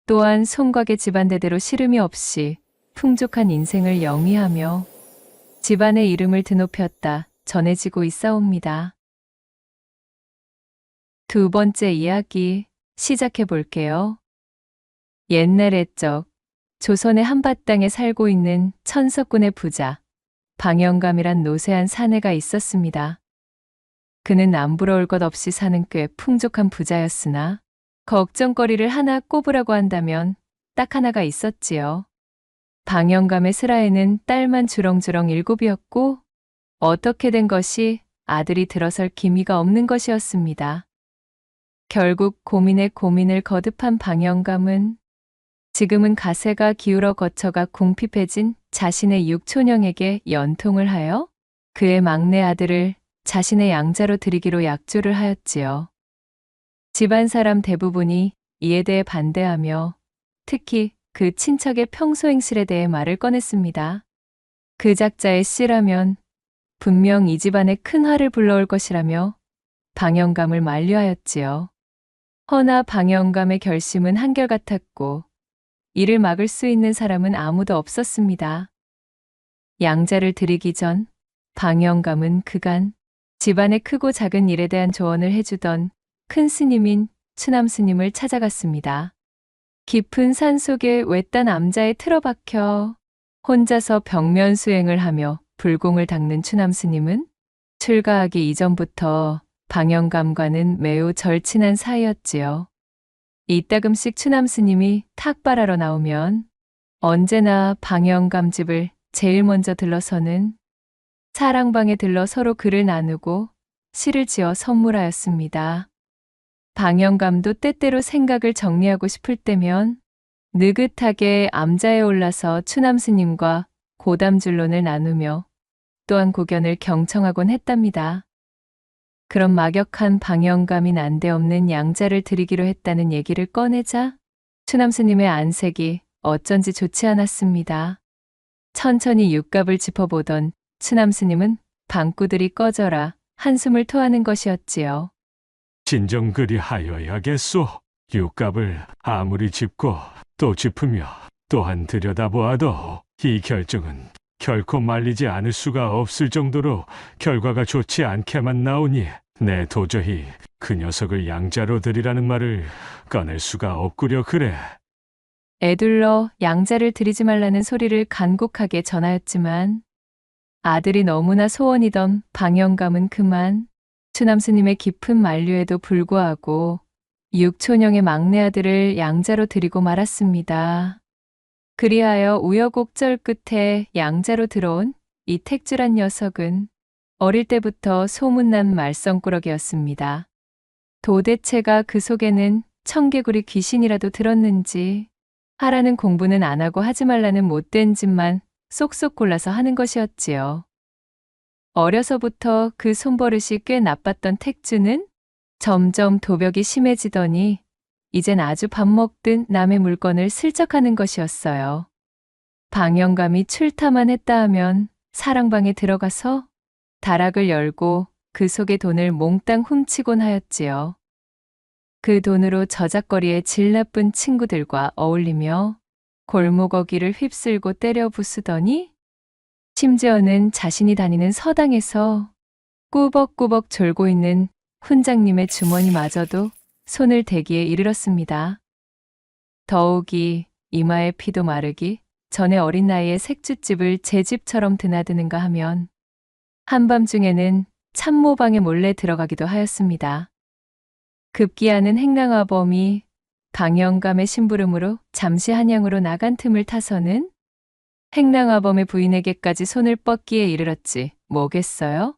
또한 송곽의 집안대대로 시름이 없이 풍족한 인생을 영위하며 집안의 이름을 드높였다 전해지고 있사옵니다. 두 번째 이야기 시작해 볼게요. 옛날 옛적 조선의 한바땅에 살고 있는 천석군의 부자 방영감이란 노쇠한 사내가 있었습니다. 그는 남부러울 것 없이 사는 꽤 풍족한 부자였으나 걱정거리를 하나 꼽으라고 한다면 딱 하나가 있었지요. 방영감의 슬하에는 딸만 주렁주렁 7이었고 어떻게 된 것이 아들이 들어설 기미가 없는 것이었습니다. 결국 고민에 고민을 거듭한 방영감은 지금은 가세가 기울어 거처가 궁핍해진 자신의 육촌형에게 연통을 하여 그의 막내 아들을 자신의 양자로 들이기로 약조를 하였지요. 집안 사람 대부분이 이에 대해 반대하며 특히 그 친척의 평소 행실에 대해 말을 꺼냈습니다. 그 작자의 씨라면 분명 이 집안에 큰 화를 불러올 것이라며 방영감을 만류하였지요. 허나 방영감의 결심은 한결같았고 이를 막을 수 있는 사람은 아무도 없었습니다. 양자를 드리기 전 방영감은 그간 집안의 크고 작은 일에 대한 조언을 해주던 큰 스님인 추남 스님을 찾아갔습니다. 깊은 산속에 외딴 암자에 틀어박혀 혼자서 벽면 수행을 하며 불공을 닦는 추남 스님은 출가하기 이전부터 방영감과는 매우 절친한 사이였지요. 이따금씩 추남 스님이 탁발하러 나오면 언제나 방영감 집을 제일 먼저 들러서는 사랑방에 들러 서로 글을 나누고 시를 지어 선물하였습니다. 방영감도 때때로 생각을 정리하고 싶을 때면 느긋하게 암자에 올라서 추남 스님과 고담줄론을 나누며 또한 고견을 경청하곤 했답니다. 그런 막역한 방영감이 난데없는 양자를 드리기로 했다는 얘기를 꺼내자 추남 스님의 안색이 어쩐지 좋지 않았습니다. 천천히 육갑을 짚어보던 추남 스님은 방구들이 꺼져라 한숨을 토하는 것이었지요. 진정 그리 하여야겠소. 육갑을 아무리 짚고 또 짚으며 또한 들여다보아도 이 결정은 결코 말리지 않을 수가 없을 정도로 결과가 좋지 않게만 나오니 내 도저히 그 녀석을 양자로 드리라는 말을 꺼낼 수가 없구려 그래. 애둘러 양자를 드리지 말라는 소리를 간곡하게 전하였지만 아들이 너무나 소원이던 방영감은 그만 추남 스님의 깊은 만류에도 불구하고 육촌형의 막내 아들을 양자로 드리고 말았습니다. 그리하여 우여곡절 끝에 양자로 들어온 이 택주란 녀석은 어릴 때부터 소문난 말썽꾸러기였습니다. 도대체가 그 속에는 청개구리 귀신이라도 들었는지 하라는 공부는 안 하고 하지 말라는 못된 짓만 쏙쏙 골라서 하는 것이었지요. 어려서부터 그 손버릇이 꽤 나빴던 택주는 점점 도벽이 심해지더니 이젠 아주 밥 먹듯 남의 물건을 슬쩍하는 것이었어요. 방영감이 출타만 했다 하면 사랑방에 들어가서 다락을 열고 그 속에 돈을 몽땅 훔치곤 하였지요. 그 돈으로 저작거리의 질 나쁜 친구들과 어울리며 골목어기를 휩쓸고 때려 부수더니 심지어는 자신이 다니는 서당에서 꾸벅꾸벅 졸고 있는 훈장님의 주머니마저도 손을 대기에 이르렀습니다. 더욱이 이마의 피도 마르기 전에 어린 나이에 색주집을 제 집처럼 드나드는가 하면 한밤중에는 참모방에 몰래 들어가기도 하였습니다. 급기야는 행랑아범이 방영감의 심부름으로 잠시 한양으로 나간 틈을 타서는 행랑아범의 부인에게까지 손을 뻗기에 이르렀지 뭐겠어요?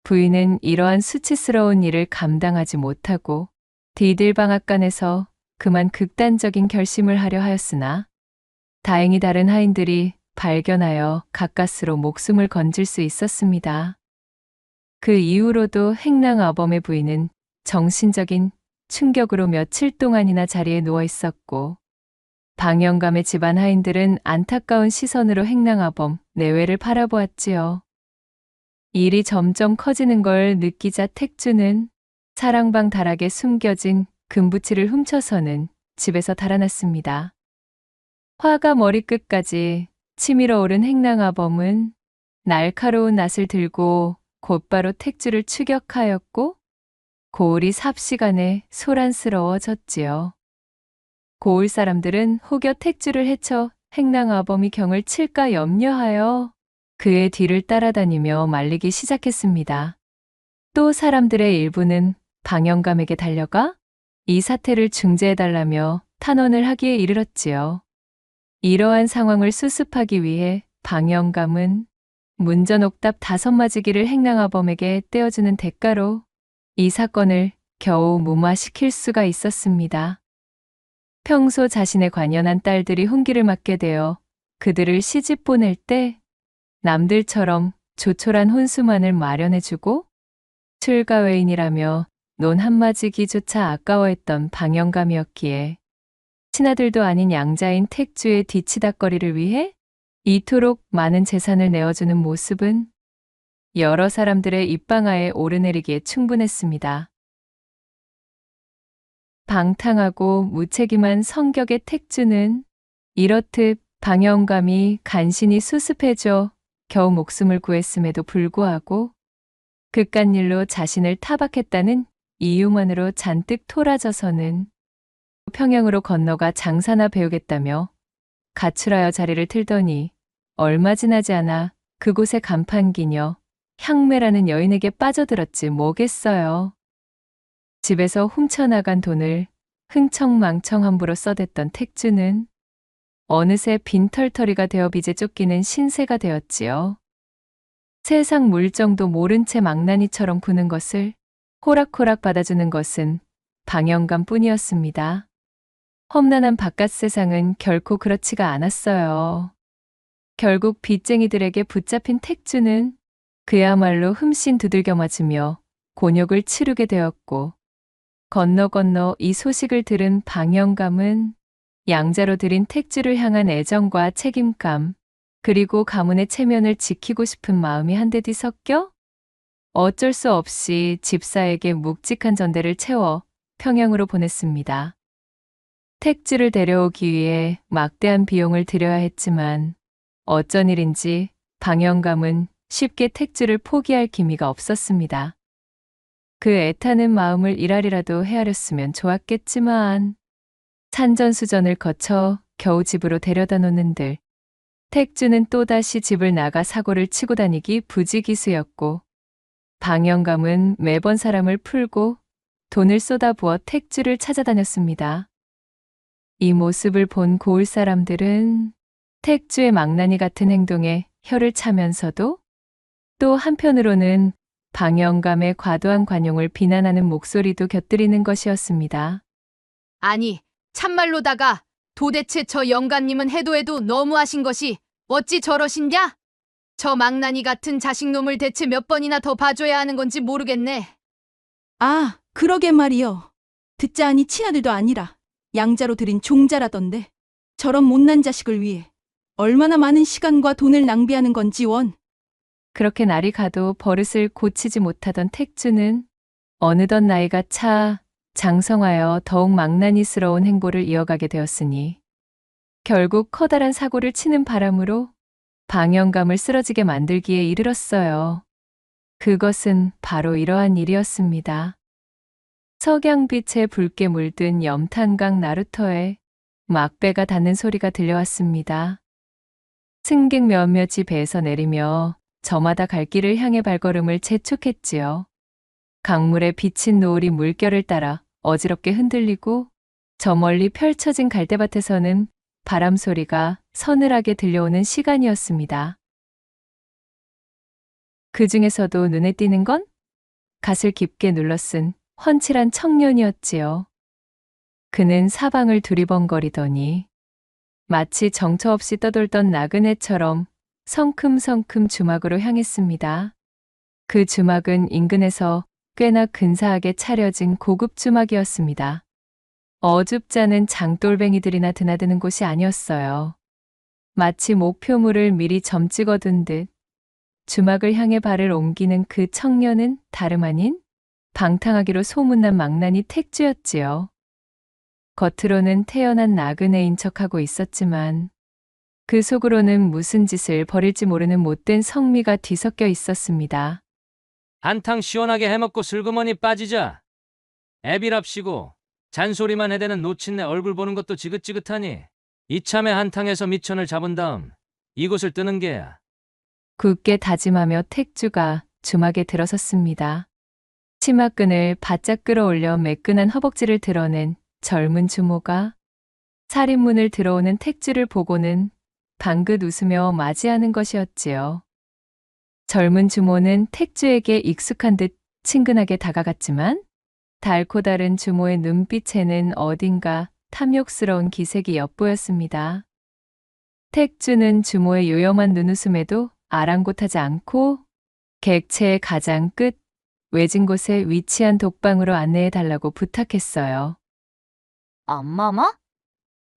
부인은 이러한 수치스러운 일을 감당하지 못하고 디딜방앗간에서 그만 극단적인 결심을 하려 하였으나 다행히 다른 하인들이 발견하여 가까스로 목숨을 건질 수 있었습니다. 그 이후로도 행랑아범의 부인은 정신적인 충격으로 며칠 동안이나 자리에 누워 있었고 방영감의 집안 하인들은 안타까운 시선으로 행랑아범 내외를 바라보았지요. 일이 점점 커지는 걸 느끼자 택주는 사랑방 다락에 숨겨진 금부치를 훔쳐서는 집에서 달아났습니다. 화가 머리끝까지 치밀어 오른 행랑아범은 날카로운 낫을 들고 곧바로 택주를 추격하였고 고을이 삽시간에 소란스러워졌지요. 고을 사람들은 혹여 택주를 해쳐 행랑아범이 경을 칠까 염려하여 그의 뒤를 따라다니며 말리기 시작했습니다. 또 사람들의 일부는 방영감에게 달려가 이 사태를 중재해달라며 탄원을 하기에 이르렀지요. 이러한 상황을 수습하기 위해 방영감은 문전옥답 5맞이기를 행랑아범에게 떼어주는 대가로 이 사건을 겨우 무마시킬 수가 있었습니다. 평소 자신의 관연한 딸들이 훈기를 맞게 되어 그들을 시집 보낼 때 남들처럼 조촐한 혼수만을 마련해주고 출가외인이라며 논 한마지기조차 아까워했던 방영감이었기에 친아들도 아닌 양자인 택주의 뒤치다거리를 위해 이토록 많은 재산을 내어주는 모습은 여러 사람들의 입방아에 오르내리기에 충분했습니다. 방탕하고 무책임한 성격의 택주는 이렇듯 방영감이 간신히 수습해줘 겨우 목숨을 구했음에도 불구하고 그깟 일로 자신을 타박했다는 이유만으로 잔뜩 토라져서는 평양으로 건너가 장사나 배우겠다며 가출하여 자리를 틀더니 얼마 지나지 않아 그곳의 간판기녀 향매라는 여인에게 빠져들었지 뭐겠어요. 집에서 훔쳐나간 돈을 흥청망청 함부로 써댔던 택주는 어느새 빈털터리가 되어 빚에 쫓기는 신세가 되었지요. 세상 물정도 모른 채 망나니처럼 구는 것을 호락호락 받아주는 것은 방영감 뿐이었습니다. 험난한 바깥 세상은 결코 그렇지가 않았어요. 결국 빚쟁이들에게 붙잡힌 택주는 그야말로 흠씬 두들겨 맞으며 곤욕을 치르게 되었고 건너 이 소식을 들은 방영감은 양자로 들인 택주를 향한 애정과 책임감 그리고 가문의 체면을 지키고 싶은 마음이 한데 뒤섞여 어쩔 수 없이 집사에게 묵직한 전대를 채워 평양으로 보냈습니다. 택주를 데려오기 위해 막대한 비용을 들여야 했지만 어쩐 일인지 방영감은 쉽게 택주를 포기할 기미가 없었습니다. 그 애타는 마음을 일할이라도 헤아렸으면 좋았겠지만 산전수전을 거쳐 겨우 집으로 데려다 놓는들 택주는 또다시 집을 나가 사고를 치고 다니기 부지기수였고 방영감은 매번 사람을 풀고 돈을 쏟아부어 택주를 찾아다녔습니다. 이 모습을 본 고을 사람들은 택주의 망나니 같은 행동에 혀를 차면서도 또 한편으로는 방영감의 과도한 관용을 비난하는 목소리도 곁들이는 것이었습니다. 아니, 참말로다가 도대체 저 영감님은 해도 너무하신 것이 어찌 저러신냐? 저 망나니 같은 자식놈을 대체 몇 번이나 더 봐줘야 하는 건지 모르겠네. 아, 그러게 말이요. 듣자하니 친아들도 아니라 양자로 들인 종자라던데 저런 못난 자식을 위해 얼마나 많은 시간과 돈을 낭비하는 건지 원. 그렇게 날이 가도 버릇을 고치지 못하던 택주는 어느덧 나이가 차 장성하여 더욱 망나니스러운 행보를 이어가게 되었으니 결국 커다란 사고를 치는 바람으로 방영감을 쓰러지게 만들기에 이르렀어요. 그것은 바로 이러한 일이었습니다. 석양빛에 붉게 물든 염탄강 나루터에 막배가 닿는 소리가 들려왔습니다. 승객 몇몇이 배에서 내리며 저마다 갈 길을 향해 발걸음을 재촉했지요. 강물에 비친 노을이 물결을 따라 어지럽게 흔들리고 저 멀리 펼쳐진 갈대밭에서는 바람 소리가 서늘하게 들려오는 시간이었습니다. 그 중에서도 눈에 띄는 건 갓을 깊게 눌러쓴 훤칠한 청년이었지요. 그는 사방을 두리번거리더니 마치 정처 없이 떠돌던 나그네처럼 성큼성큼 주막으로 향했습니다. 그 주막은 인근에서 꽤나 근사하게 차려진 고급 주막이었습니다. 어줍지 않은 장돌뱅이들이나 드나드는 곳이 아니었어요. 마치 목표물을 미리 점 찍어둔 듯 주막을 향해 발을 옮기는 그 청년은 다름 아닌 방탕하기로 소문난 망나니 택주였지요. 겉으로는 태연한 나그네인 척하고 있었지만 그 속으로는 무슨 짓을 벌일지 모르는 못된 성미가 뒤섞여 있었습니다. 한탕 시원하게 해먹고 슬그머니 빠지자. 애비랍시고 잔소리만 해대는 노친네 얼굴 보는 것도 지긋지긋하니 이참에 한탕에서 미천을 잡은 다음 이곳을 뜨는 게야. 굳게 다짐하며 택주가 주막에 들어섰습니다. 치마끈을 바짝 끌어올려 매끈한 허벅지를 드러낸 젊은 주모가 살인문을 들어오는 택주를 보고는 방긋 웃으며 맞이하는 것이었지요. 젊은 주모는 택주에게 익숙한 듯 친근하게 다가갔지만 달고 다른 주모의 눈빛에는 어딘가 탐욕스러운 기색이 엿보였습니다. 택주는 주모의 요염한 눈웃음에도 아랑곳하지 않고 객체의 가장 끝 외진 곳에 위치한 독방으로 안내해달라고 부탁했어요. 어머머?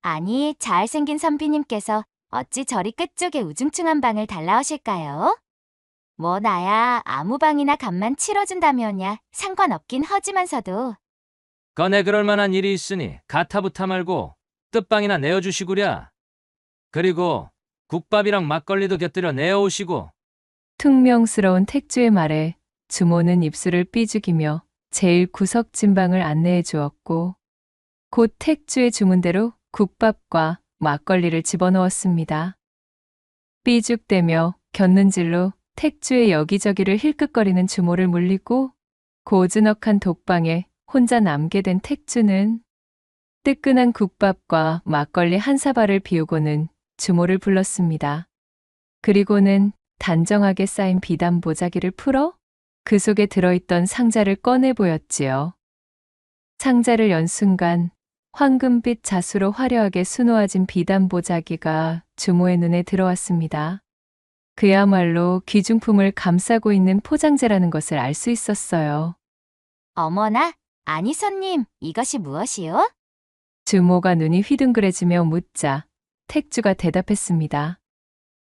아니, 잘생긴 선비님께서 어찌 저리 끝쪽에 우중충한 방을 달라오실까요? 뭐 나야 아무 방이나 값만 치러준다면야 상관없긴 하지만서도. 꺼내 그럴 만한 일이 있으니 가타부타 말고 뜻방이나 내어주시구랴. 그리고 국밥이랑 막걸리도 곁들여 내어오시고. 퉁명스러운 택주의 말에 주모는 입술을 삐죽이며 제일 구석진 방을 안내해 주었고 곧 택주의 주문대로 국밥과 막걸리를 집어넣었습니다. 삐죽대며 곁눈질로 택주의 여기저기를 힐끗거리는 주모를 물리고 고즈넉한 독방에 혼자 남게 된 택주는 뜨끈한 국밥과 막걸리 한 사발을 비우고는 주모를 불렀습니다. 그리고는 단정하게 쌓인 비단 보자기를 풀어 그 속에 들어있던 상자를 꺼내 보였지요. 상자를 연 순간 황금빛 자수로 화려하게 수놓아진 비단 보자기가 주모의 눈에 들어왔습니다. 그야말로 귀중품을 감싸고 있는 포장재라는 것을 알 수 있었어요. 어머나, 아니 손님, 이것이 무엇이요? 주모가 눈이 휘둥그레지며 묻자 택주가 대답했습니다.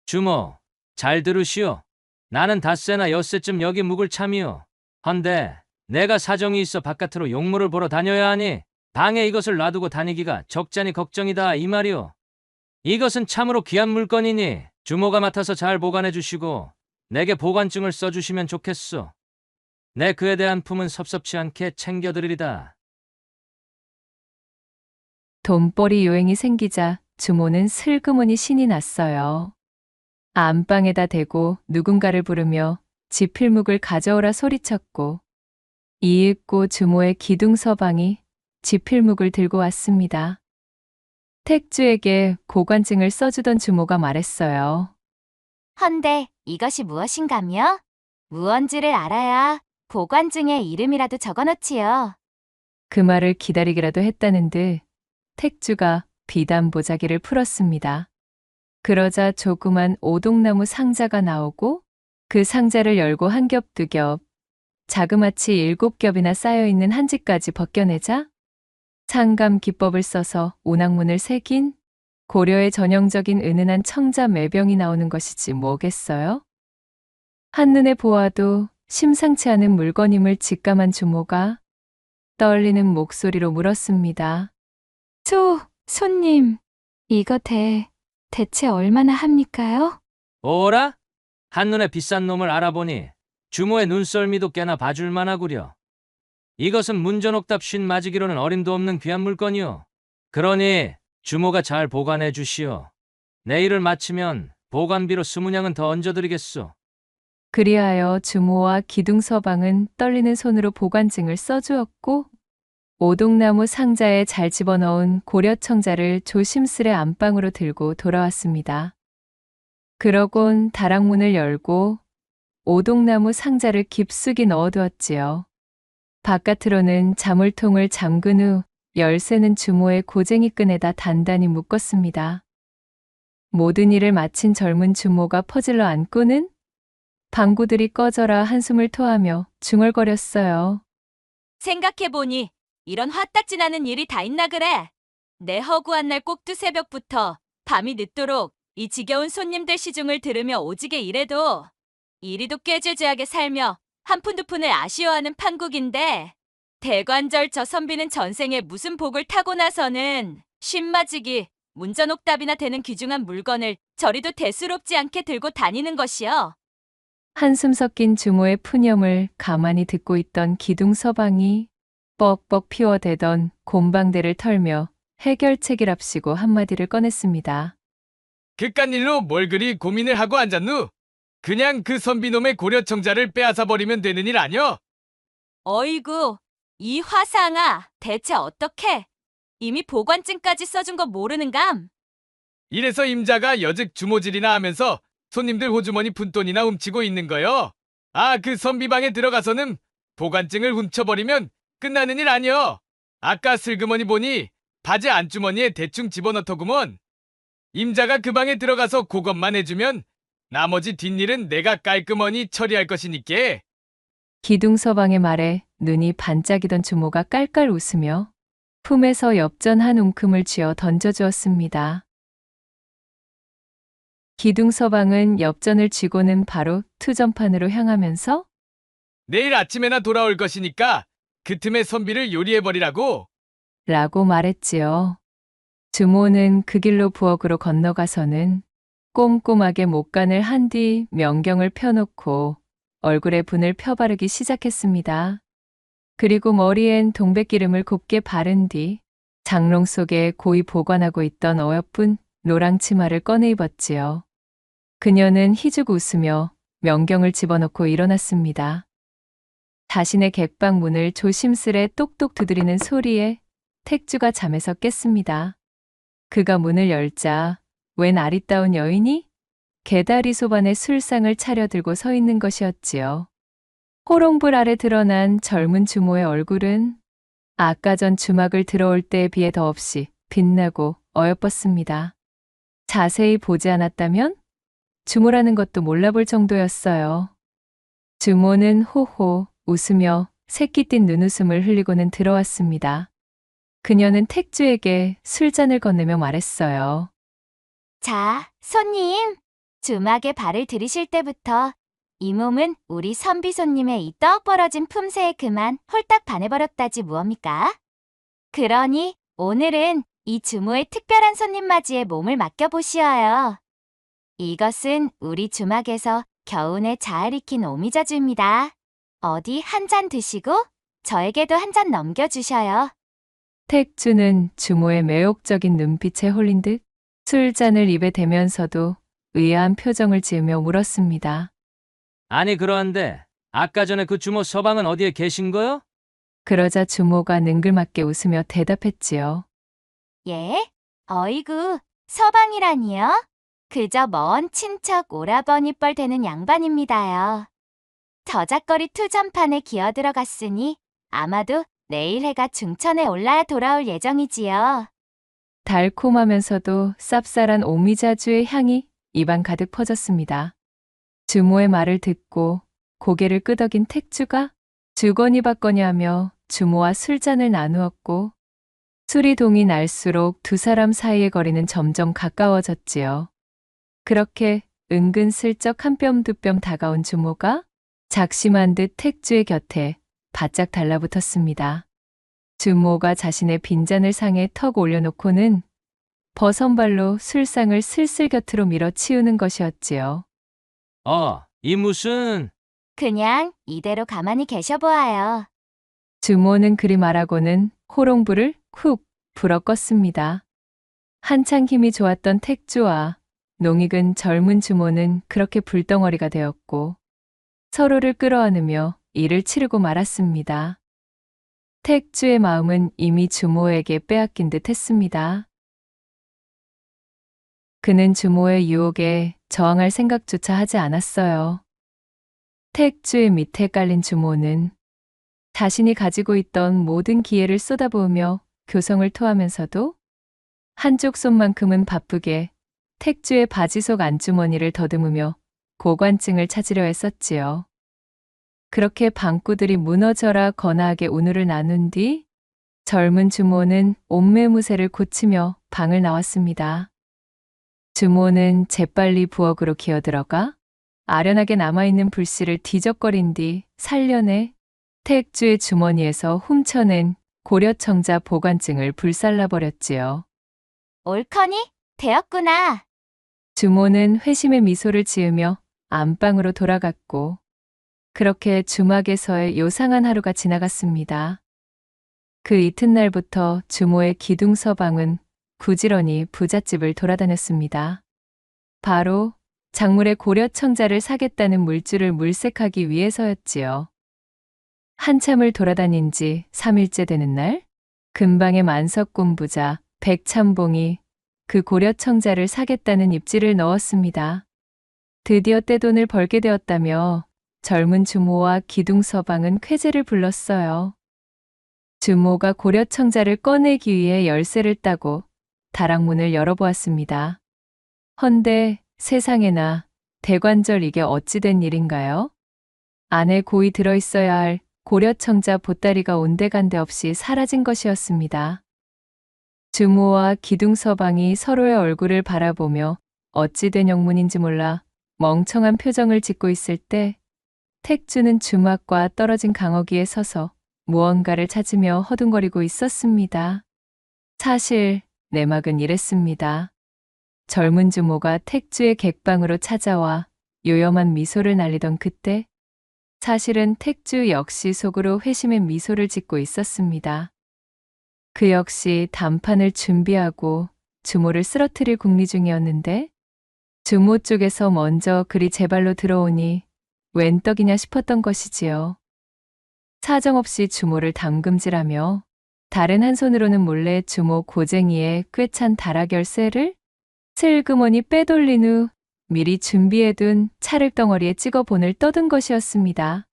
주모, 잘 들으시오. 나는 닷새나 엿새쯤 여기 묵을 참이오. 헌데 내가 사정이 있어 바깥으로 용물을 보러 다녀야 하니 방에 이것을 놔두고 다니기가 적잖이 걱정이다 이 말이오. 이것은 참으로 귀한 물건이니 주모가 맡아서 잘 보관해 주시고 내게 보관증을 써주시면 좋겠소. 내 그에 대한 품은 섭섭치 않게 챙겨드리리다. 돈벌이 요행이 생기자 주모는 슬그머니 신이 났어요. 안방에다 대고 누군가를 부르며 지필묵을 가져오라 소리쳤고 이윽고 주모의 기둥서방이 지필묵을 들고 왔습니다. 택주에게 보관증을 써주던 주모가 말했어요. 헌데 이것이 무엇인가며? 무언지를 알아야 보관증에 이름이라도 적어놓지요. 그 말을 기다리기라도 했다는 듯 택주가 비단 보자기를 풀었습니다. 그러자 조그만 오동나무 상자가 나오고 그 상자를 열고 한 겹 두 겹, 자그마치 7겹이나 쌓여있는 한지까지 벗겨내자 상감 기법을 써서 오낙문을 새긴 고려의 전형적인 은은한 청자 매병이 나오는 것이지 뭐겠어요? 한눈에 보아도 심상치 않은 물건임을 직감한 주모가 떨리는 목소리로 물었습니다. 손님, 이거 대체 얼마나 합니까요? 오라? 한눈에 비싼 놈을 알아보니 주모의 눈썰미도 꽤나 봐줄만 하구려. 이것은 문전옥답 쉰 맞이기로는 어림도 없는 귀한 물건이오. 그러니 주모가 잘 보관해 주시오. 내일을 마치면 보관비로 20냥은 더 얹어드리겠소. 그리하여 주모와 기둥서방은 떨리는 손으로 보관증을 써주었고 오동나무 상자에 잘 집어넣은 고려청자를 조심스레 안방으로 들고 돌아왔습니다. 그러곤 다락문을 열고 오동나무 상자를 깊숙이 넣어두었지요. 바깥으로는 자물통을 잠근 후 열쇠는 주모의 고쟁이 끈에다 단단히 묶었습니다. 모든 일을 마친 젊은 주모가 퍼질러 앉고는 방구들이 꺼져라 한숨을 토하며 중얼거렸어요. 생각해보니 이런 화딱지나는 일이 다 있나 그래. 내 허구한 날 꼭두 새벽부터 밤이 늦도록 이 지겨운 손님들 시중을 들으며 오지게 일해도 이리도 꾀죄죄하게 살며 한 푼 두 푼을 아쉬워하는 판국인데 대관절 저 선비는 전생에 무슨 복을 타고 나서는 쉰맞이기 문전옥답이나 되는 귀중한 물건을 저리도 대수롭지 않게 들고 다니는 것이여. 한숨 섞인 주모의 푸념을 가만히 듣고 있던 기둥서방이 뻑뻑 피워대던 곰방대를 털며 해결책이랍시고 한마디를 꺼냈습니다. 그깟 일로 뭘 그리 고민을 하고 앉았누? 그냥 그 선비놈의 고려청자를 빼앗아 버리면 되는 일 아니여? 어이구, 이 화상아, 대체 어떻게? 이미 보관증까지 써준 거 모르는감? 이래서 임자가 여즉 주모질이나 하면서 손님들 호주머니 푼돈이나 훔치고 있는 거요. 아, 그 선비방에 들어가서는 보관증을 훔쳐버리면 끝나는 일 아니여. 아까 슬그머니 보니 바지 안주머니에 대충 집어넣더구먼. 임자가 그 방에 들어가서 그것만 해주면 나머지 뒷일은 내가 깔끔하니 처리할 것이니께. 기둥서방의 말에 눈이 반짝이던 주모가 깔깔 웃으며 품에서 엽전 한 움큼을 쥐어 던져주었습니다. 기둥서방은 엽전을 쥐고는 바로 투전판으로 향하면서 내일 아침에나 돌아올 것이니까 그 틈에 선비를 요리해버리라고. 라고 말했지요. 주모는 그 길로 부엌으로 건너가서는 꼼꼼하게 목간을 한 뒤 명경을 펴놓고 얼굴에 분을 펴바르기 시작했습니다. 그리고 머리엔 동백기름을 곱게 바른 뒤 장롱 속에 고이 보관하고 있던 어여쁜 노랑 치마를 꺼내 입었지요. 그녀는 희죽 웃으며 명경을 집어넣고 일어났습니다. 자신의 객방 문을 조심스레 똑똑 두드리는 소리에 택주가 잠에서 깼습니다. 그가 문을 열자 웬 아리따운 여인이 개다리 소반에 술상을 차려들고 서 있는 것이었지요. 호롱불 아래 드러난 젊은 주모의 얼굴은 아까 전 주막을 들어올 때에 비해 더없이 빛나고 어여뻤습니다. 자세히 보지 않았다면 주모라는 것도 몰라볼 정도였어요. 주모는 호호 웃으며 새끼띤 눈웃음을 흘리고는 들어왔습니다. 그녀는 택주에게 술잔을 건네며 말했어요. 자, 손님. 주막에 발을 들이실 때부터 이 몸은 우리 선비 손님의 이 떡 벌어진 품새에 그만 홀딱 반해버렸다지 무엇입니까? 그러니 오늘은 이 주모의 특별한 손님 맞이에 몸을 맡겨보시어요. 이것은 우리 주막에서 겨우내 잘 익힌 오미자주입니다. 어디 한 잔 드시고 저에게도 한 잔 넘겨주셔요. 택주는 주모의 매혹적인 눈빛에 홀린 듯 술잔을 입에 대면서도 의아한 표정을 지으며 물었습니다. 아니 그러한데 아까 전에 그 주모 서방은 어디에 계신 거요? 그러자 주모가 능글맞게 웃으며 대답했지요. 예? 어이구, 서방이라니요? 그저 먼 친척 오라버니뻘 되는 양반입니다요. 저작거리 투전판에 기어들어갔으니 아마도 내일 해가 중천에 올라야 돌아올 예정이지요. 달콤하면서도 쌉쌀한 오미자주의 향이 입안 가득 퍼졌습니다. 주모의 말을 듣고 고개를 끄덕인 택주가 주거니 받거니 하며 주모와 술잔을 나누었고 수리동이 날수록 두 사람 사이의 거리는 점점 가까워졌지요. 그렇게 은근슬쩍 한 뼘 두 뼘 다가온 주모가 작심한 듯 택주의 곁에 바짝 달라붙었습니다. 주모가 자신의 빈잔을 상에 턱 올려놓고는 버선발로 술상을 슬슬 곁으로 밀어치우는 것이었지요. 이 무슨... 그냥 이대로 가만히 계셔보아요. 주모는 그리 말하고는 호롱불을 훅 불어 껐습니다. 한창 힘이 좋았던 택주와 농익은 젊은 주모는 그렇게 불덩어리가 되었고 서로를 끌어안으며 일을 치르고 말았습니다. 택주의 마음은 이미 주모에게 빼앗긴 듯 했습니다. 그는 주모의 유혹에 저항할 생각조차 하지 않았어요. 택주의 밑에 깔린 주모는 자신이 가지고 있던 모든 기회를 쏟아부으며 교성을 토하면서도 한쪽 손만큼은 바쁘게 택주의 바지 속 안주머니를 더듬으며 고관증을 찾으려 했었지요. 그렇게 방구들이 무너져라 거나하게 운우를 나눈 뒤 젊은 주모는 옷매무새를 고치며 방을 나왔습니다. 주모는 재빨리 부엌으로 기어들어가 아련하게 남아있는 불씨를 뒤적거린 뒤 살려내 택주의 주머니에서 훔쳐낸 고려청자 보관증을 불살라버렸지요. 옳거니? 되었구나. 주모는 회심의 미소를 지으며 안방으로 돌아갔고 그렇게 주막에서의 요상한 하루가 지나갔습니다. 그 이튿날부터 주모의 기둥서방은 부지런히 부잣집을 돌아다녔습니다. 바로 작물의 고려청자를 사겠다는 물줄을 물색하기 위해서였지요. 한참을 돌아다닌 지 3일째 되는 날, 근방의 만석군 부자 백참봉이 그 고려청자를 사겠다는 입지를 넣었습니다. 드디어 떼돈을 벌게 되었다며 젊은 주모와 기둥서방은 쾌재를 불렀어요. 주모가 고려청자를 꺼내기 위해 열쇠를 따고 다락문을 열어보았습니다. 헌데 세상에나 대관절 이게 어찌 된 일인가요? 안에 고이 들어있어야 할 고려청자 보따리가 온데간데 없이 사라진 것이었습니다. 주모와 기둥서방이 서로의 얼굴을 바라보며 어찌 된 영문인지 몰라 멍청한 표정을 짓고 있을 때 택주는 주막과 떨어진 강어기에 서서 무언가를 찾으며 허둥거리고 있었습니다. 사실 내막은 이랬습니다. 젊은 주모가 택주의 객방으로 찾아와 요염한 미소를 날리던 그때 사실은 택주 역시 속으로 회심의 미소를 짓고 있었습니다. 그 역시 단판을 준비하고 주모를 쓰러뜨릴 궁리 중이었는데 주모 쪽에서 먼저 그리 제 발로 들어오니 웬 떡이냐 싶었던 것이지요. 사정없이 주모를 담금질하며 다른 한 손으로는 몰래 주모 고쟁이에 꿰찬 다락 열쇠를 슬그머니 빼돌린 후 미리 준비해둔 찰흙 덩어리에 찍어 본을 떠든 것이었습니다.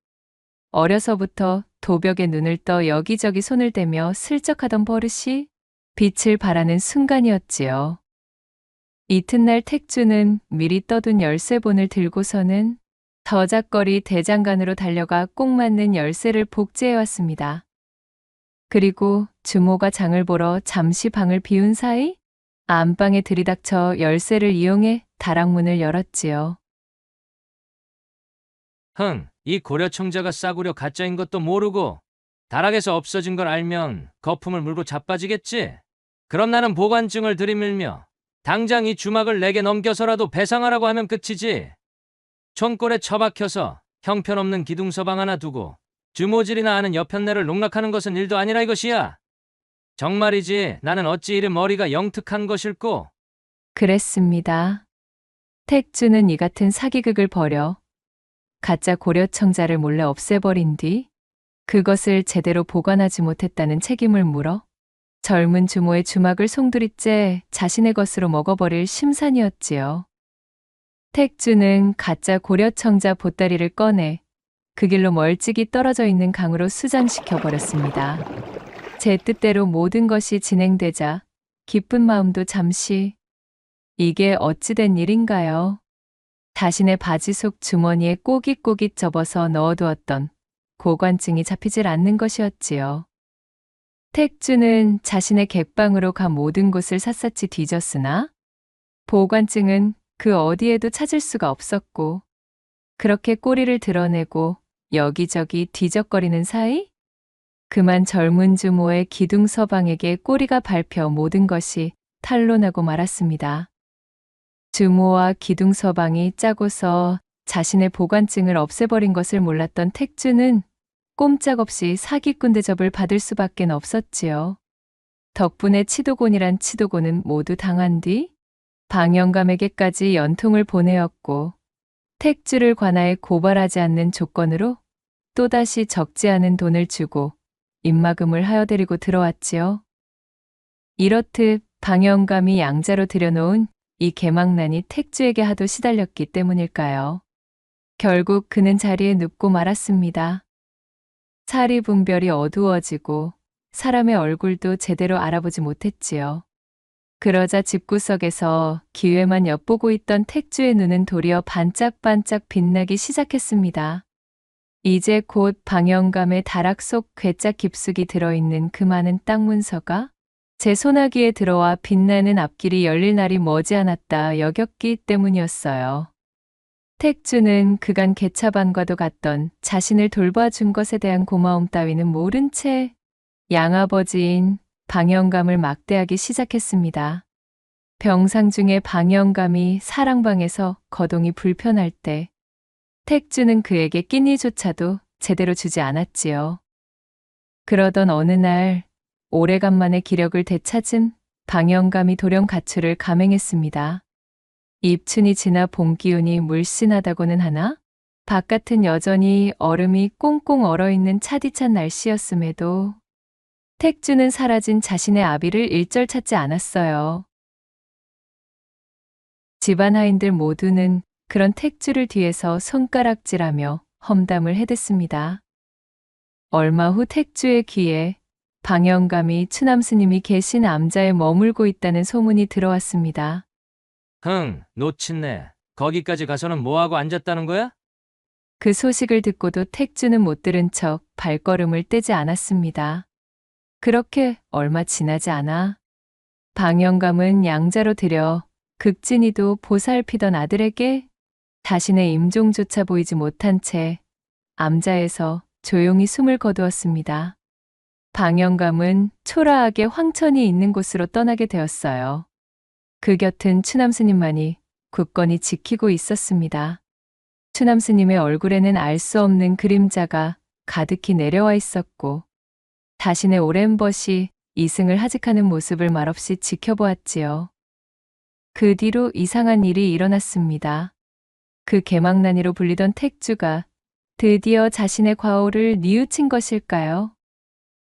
어려서부터 도벽에 눈을 떠 여기저기 손을 대며 슬쩍하던 버릇이 빛을 발하는 순간이었지요. 이튿날 택주는 미리 떠둔 열쇠본을 들고서는 저작거리 대장간으로 달려가 꼭 맞는 열쇠를 복제해왔습니다. 그리고 주모가 장을 보러 잠시 방을 비운 사이 안방에 들이닥쳐 열쇠를 이용해 다락문을 열었지요. 이 고려청자가 싸구려 가짜인 것도 모르고 다락에서 없어진 걸 알면 거품을 물고 자빠지겠지? 그럼 나는 보관증을 들이밀며 당장 이 주막을 내게 넘겨서라도 배상하라고 하면 끝이지. 총골에 처박혀서 형편없는 기둥서방 하나 두고 주모질이나 하는 여편네를 농락하는 것은 일도 아니라 이것이야. 정말이지 나는 어찌 이리 머리가 영특한 것일꼬. 그랬습니다. 택주는 이 같은 사기극을 벌여 가짜 고려청자를 몰래 없애버린 뒤 그것을 제대로 보관하지 못했다는 책임을 물어 젊은 주모의 주막을 송두리째 자신의 것으로 먹어버릴 심산이었지요. 택주는 가짜 고려청자 보따리를 꺼내 그 길로 멀찍이 떨어져 있는 강으로 수장시켜버렸습니다. 제 뜻대로 모든 것이 진행되자 기쁜 마음도 잠시 이게 어찌 된 일인가요? 자신의 바지 속 주머니에 꼬깃꼬깃 접어서 넣어두었던 고관증이 잡히질 않는 것이었지요. 택주는 자신의 객방으로 가 모든 곳을 샅샅이 뒤졌으나 보관증은 그 어디에도 찾을 수가 없었고, 그렇게 꼬리를 드러내고 여기저기 뒤적거리는 사이 그만 젊은 주모의 기둥서방에게 꼬리가 밟혀 모든 것이 탄로나고 말았습니다. 주모와 기둥서방이 짜고서 자신의 보관증을 없애버린 것을 몰랐던 택주는 꼼짝없이 사기꾼 대접을 받을 수밖에 없었지요. 덕분에 치도곤이란 치도곤은 모두 당한 뒤 방영감에게까지 연통을 보내었고, 택주를 관하에 고발하지 않는 조건으로 또다시 적지 않은 돈을 주고 입막음을 하여 데리고 들어왔지요. 이렇듯 방영감이 양자로 들여놓은 이 개망난이 택주에게 하도 시달렸기 때문일까요? 결국 그는 자리에 눕고 말았습니다. 사리분별이 어두워지고 사람의 얼굴도 제대로 알아보지 못했지요. 그러자 집구석에서 기회만 엿보고 있던 택주의 눈은 도리어 반짝반짝 빛나기 시작했습니다. 이제 곧 방영감의 다락 속 괴짝 깊숙이 들어있는 그 많은 땅 문서가 제 소나기에 들어와 빛나는 앞길이 열릴 날이 머지않았다 여겼기 때문이었어요. 택주는 그간 개차반과도 같던 자신을 돌봐준 것에 대한 고마움 따위는 모른 채 양아버지인 방영감을 막대하기 시작했습니다. 병상 중에 방영감이 사랑방에서 거동이 불편할 때 택주는 그에게 끼니조차도 제대로 주지 않았지요. 그러던 어느 날 오래간만에 기력을 되찾은 방영감이 돌연 가출을 감행했습니다. 입춘이 지나 봄 기운이 물씬하다고는 하나 바깥은 여전히 얼음이 꽁꽁 얼어있는 차디찬 날씨였음에도 택주는 사라진 자신의 아비를 일절 찾지 않았어요. 집안 하인들 모두는 그런 택주를 뒤에서 손가락질하며 험담을 해댔습니다. 얼마 후 택주의 귀에 방영감이 추남스님이 계신 암자에 머물고 있다는 소문이 들어왔습니다. 놓친네. 거기까지 가서는 뭐하고 앉았다는 거야? 그 소식을 듣고도 택주는 못 들은 척 발걸음을 떼지 않았습니다. 그렇게 얼마 지나지 않아 방영감은 양자로 들여 극진이도 보살피던 아들에게 자신의 임종조차 보이지 못한 채 암자에서 조용히 숨을 거두었습니다. 방영감은 초라하게 황천이 있는 곳으로 떠나게 되었어요. 그 곁은 추남스님만이 굳건히 지키고 있었습니다. 추남스님의 얼굴에는 알 수 없는 그림자가 가득히 내려와 있었고 자신의 오랜 벗이 이승을 하직하는 모습을 말없이 지켜보았지요. 그 뒤로 이상한 일이 일어났습니다. 그 개망난이로 불리던 택주가 드디어 자신의 과오를 뉘우친 것일까요?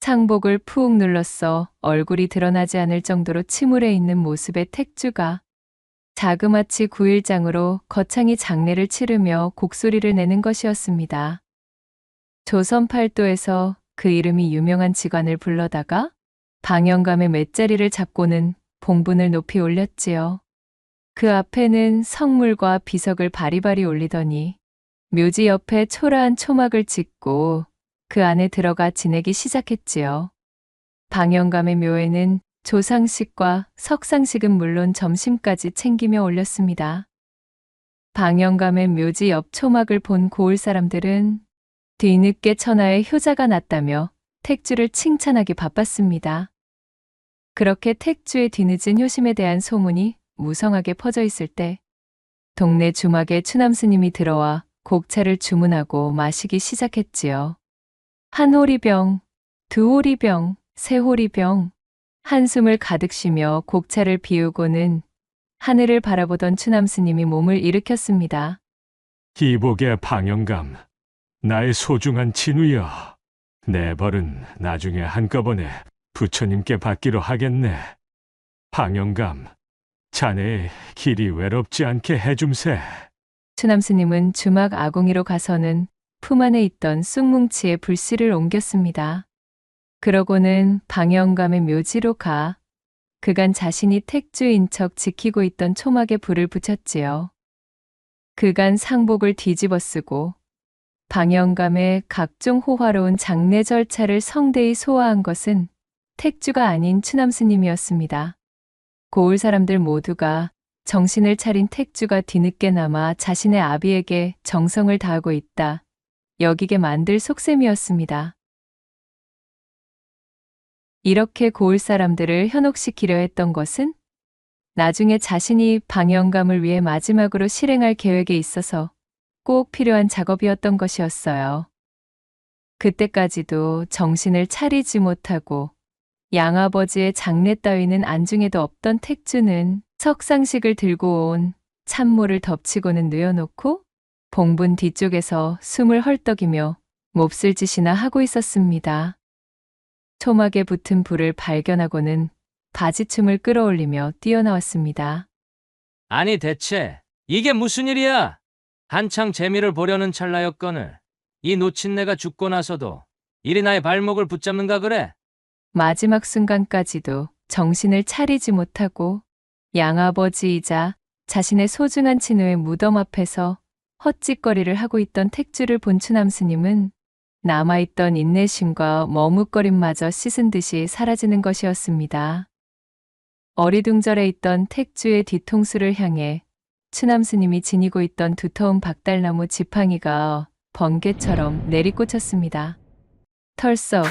상복을 푹 눌렀어 얼굴이 드러나지 않을 정도로 침울해 있는 모습의 택주가 자그마치 9일장으로 거창히 장례를 치르며 곡소리를 내는 것이었습니다. 조선 팔도에서 그 이름이 유명한 직관을 불러다가 방영감의 맷자리를 잡고는 봉분을 높이 올렸지요. 그 앞에는 성물과 비석을 바리바리 올리더니 묘지 옆에 초라한 초막을 짓고 그 안에 들어가 지내기 시작했지요. 방영감의 묘에는 조상식과 석상식은 물론 점심까지 챙기며 올렸습니다. 방영감의 묘지 옆 초막을 본 고을 사람들은 뒤늦게 천하에 효자가 났다며 택주를 칭찬하기 바빴습니다. 그렇게 택주의 뒤늦은 효심에 대한 소문이 무성하게 퍼져 있을 때 동네 주막에 추남스님이 들어와 곡차를 주문하고 마시기 시작했지요. 한 호리병, 두 호리병, 세 호리병, 한숨을 가득 쉬며 곡차를 비우고는 하늘을 바라보던 추남스님이 몸을 일으켰습니다. 이복의 방영감, 나의 소중한 진우여. 내 벌은 나중에 한꺼번에 부처님께 받기로 하겠네. 방영감, 자네의 길이 외롭지 않게 해줌세. 추남스님은 주막 아궁이로 가서는 품 안에 있던 쑥뭉치에 불씨를 옮겼습니다. 그러고는 방영감의 묘지로 가 그간 자신이 택주인 척 지키고 있던 초막에 불을 붙였지요. 그간 상복을 뒤집어 쓰고 방영감의 각종 호화로운 장례 절차를 성대히 소화한 것은 택주가 아닌 추남스님이었습니다. 고을 사람들 모두가 정신을 차린 택주가 뒤늦게나마 자신의 아비에게 정성을 다하고 있다 여기게 만들 속셈이었습니다. 이렇게 고을 사람들을 현혹시키려 했던 것은 나중에 자신이 방영감을 위해 마지막으로 실행할 계획에 있어서 꼭 필요한 작업이었던 것이었어요. 그때까지도 정신을 차리지 못하고 양아버지의 장례 따위는 안중에도 없던 택주는 석상식을 들고 온 참모를 덮치고는 뉘어놓고 봉분 뒤쪽에서 숨을 헐떡이며 몹쓸 짓이나 하고 있었습니다. 초막에 붙은 불을 발견하고는 바지춤을 끌어올리며 뛰어나왔습니다. 아니 대체 이게 무슨 일이야? 한창 재미를 보려는 찰나였거늘 이 노친네가 죽고 나서도 이리 나의 발목을 붙잡는가 그래? 마지막 순간까지도 정신을 차리지 못하고 양아버지이자 자신의 소중한 친우의 무덤 앞에서 헛짓거리를 하고 있던 택주를 본 추남스님은 남아있던 인내심과 머뭇거림마저 씻은 듯이 사라지는 것이었습니다. 어리둥절해 있던 택주의 뒤통수를 향해 추남스님이 지니고 있던 두터운 박달나무 지팡이가 번개처럼 내리꽂혔습니다. 털썩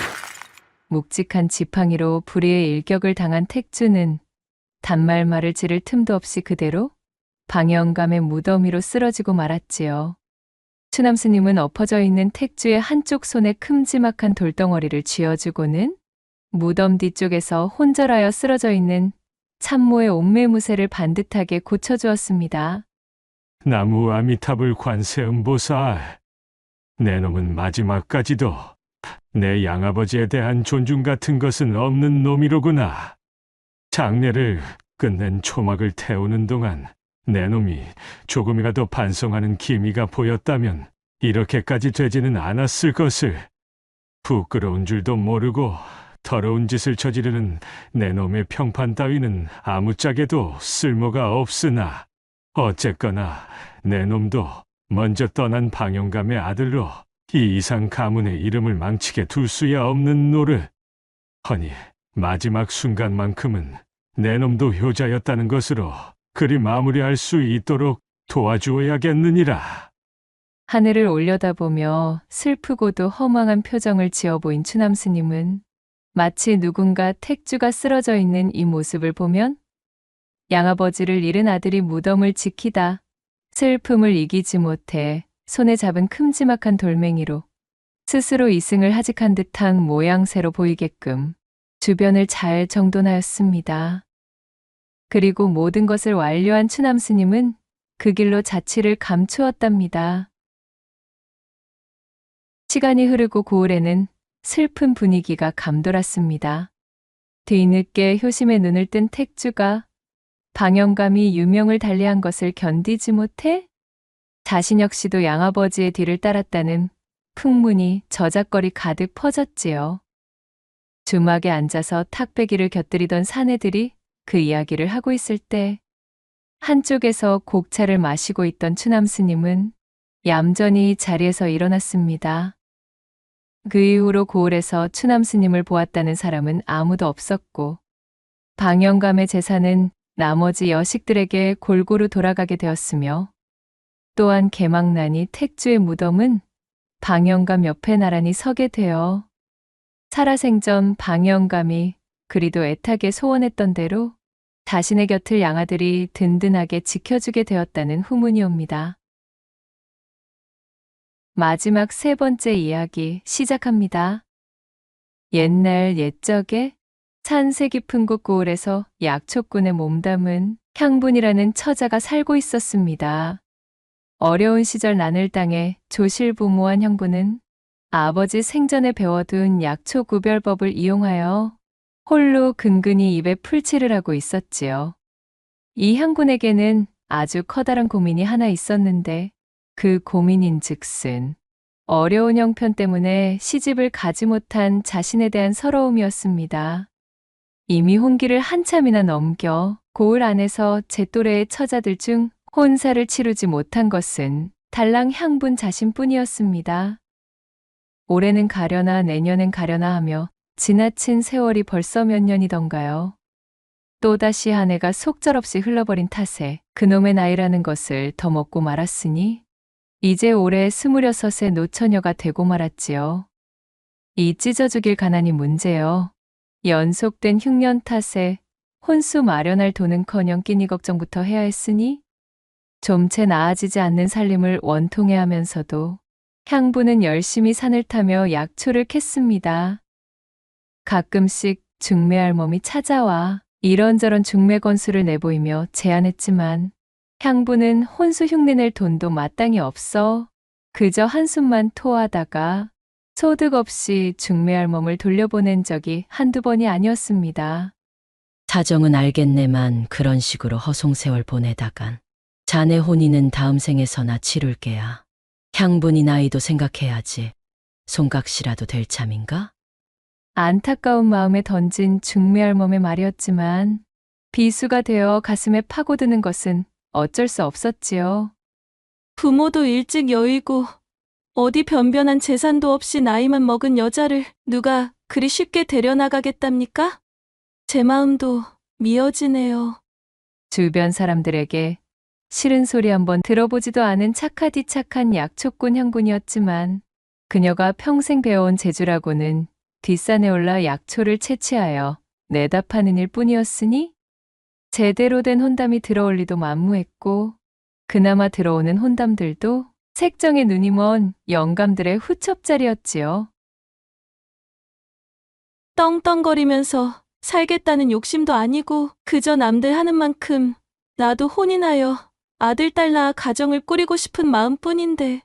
묵직한 지팡이로 불의의 일격을 당한 택주는 단말말을 지를 틈도 없이 그대로 방영감의 무덤 위로 쓰러지고 말았지요. 추남스님은 엎어져 있는 택주의 한쪽 손에 큼지막한 돌덩어리를 쥐어주고는 무덤 뒤쪽에서 혼절하여 쓰러져 있는 참모의 옥매무새를 반듯하게 고쳐주었습니다. 나무 아미타불 관세음보살, 내 놈은 마지막까지도 내 양아버지에 대한 존중 같은 것은 없는 놈이로구나. 장례를 끝낸 초막을 태우는 동안 내 놈이 조금이라도 반성하는 기미가 보였다면 이렇게까지 되지는 않았을 것을. 부끄러운 줄도 모르고 더러운 짓을 저지르는 내 놈의 평판 따위는 아무짝에도 쓸모가 없으나 어쨌거나 내 놈도 먼저 떠난 방영감의 아들로 이 이상 가문의 이름을 망치게 둘 수야 없는 노릇. 허니 마지막 순간만큼은 내 놈도 효자였다는 것으로 그리 마무리할 수 있도록 도와주어야겠느니라. 하늘을 올려다보며 슬프고도 허망한 표정을 지어 보인 추남스님은 마치 누군가 택주가 쓰러져 있는 이 모습을 보면 양아버지를 잃은 아들이 무덤을 지키다 슬픔을 이기지 못해 손에 잡은 큼지막한 돌멩이로 스스로 이승을 하직한 듯한 모양새로 보이게끔 주변을 잘 정돈하였습니다. 그리고 모든 것을 완료한 추남스님은 그 길로 자취를 감추었답니다. 시간이 흐르고 고을에는 슬픈 분위기가 감돌았습니다. 뒤늦게 효심에 눈을 뜬 택주가 방영감이 유명을 달리한 것을 견디지 못해 자신 역시도 양아버지의 뒤를 따랐다는 풍문이 저작거리 가득 퍼졌지요. 주막에 앉아서 탁배기를 곁들이던 사내들이 그 이야기를 하고 있을 때 한쪽에서 곡차를 마시고 있던 추남스님은 얌전히 자리에서 일어났습니다. 그 이후로 고을에서 추남스님을 보았다는 사람은 아무도 없었고 방영감의 재산은 나머지 여식들에게 골고루 돌아가게 되었으며 또한 개망난이 택주의 무덤은 방영감 옆에 나란히 서게 되어 살아생전 방영감이 그리도 애타게 소원했던 대로 자신의 곁을 양아들이 든든하게 지켜주게 되었다는 후문이 옵니다. 마지막 세 번째 이야기 시작합니다. 옛날 옛적에 산세 깊은 곳 고을에서 약초꾼의 몸담은 향분이라는 처자가 살고 있었습니다. 어려운 시절 난을 당해 조실부모한 형부는 아버지 생전에 배워둔 약초 구별법을 이용하여 홀로 근근히 입에 풀칠을 하고 있었지요. 이 향군에게는 아주 커다란 고민이 하나 있었는데 그 고민인즉슨 어려운 형편 때문에 시집을 가지 못한 자신에 대한 서러움이었습니다. 이미 혼기를 한참이나 넘겨 고을 안에서 제 또래의 처자들 중 혼사를 치르지 못한 것은 달랑 향분 자신뿐이었습니다. 올해는 가려나 내년엔 가려나 하며 지나친 세월이 벌써 몇 년이던가요. 또다시 한 해가 속절없이 흘러버린 탓에 그놈의 나이라는 것을 더 먹고 말았으니 이제 올해 26의 노처녀가 되고 말았지요. 이 찢어 죽일 가난이 문제요. 연속된 흉년 탓에 혼수 마련할 돈은커녕 끼니 걱정부터 해야 했으니 좀 채 나아지지 않는 살림을 원통해 하면서도 향부는 열심히 산을 타며 약초를 캤습니다. 가끔씩 중매할멈이 찾아와 이런저런 중매 건수를 내보이며 제안했지만 향부는 혼수 흉내낼 돈도 마땅히 없어 그저 한숨만 토하다가 소득 없이 중매할멈을 돌려보낸 적이 한두 번이 아니었습니다. 사정은 알겠네만 그런 식으로 허송세월 보내다간 자네 혼인은 다음 생에서나 치룰게야. 향분이 나이도 생각해야지. 송각시라도 될 참인가? 안타까운 마음에 던진 중매할멈의 말이었지만 비수가 되어 가슴에 파고드는 것은 어쩔 수 없었지요. 부모도 일찍 여의고 어디 변변한 재산도 없이 나이만 먹은 여자를 누가 그리 쉽게 데려나가겠답니까? 제 마음도 미어지네요. 주변 사람들에게 싫은 소리 한번 들어보지도 않은 착하디 착한 약초꾼 향분이었지만 그녀가 평생 배워온 재주라고는 뒷산에 올라 약초를 채취하여 내다 파는 일 뿐이었으니 제대로 된 혼담이 들어올 리도 만무했고 그나마 들어오는 혼담들도 색정에 눈이 먼 영감들의 후첩자리였지요. 떵떵거리면서 살겠다는 욕심도 아니고 그저 남들 하는 만큼 나도 혼인하여 아들 딸 낳아 가정을 꾸리고 싶은 마음뿐인데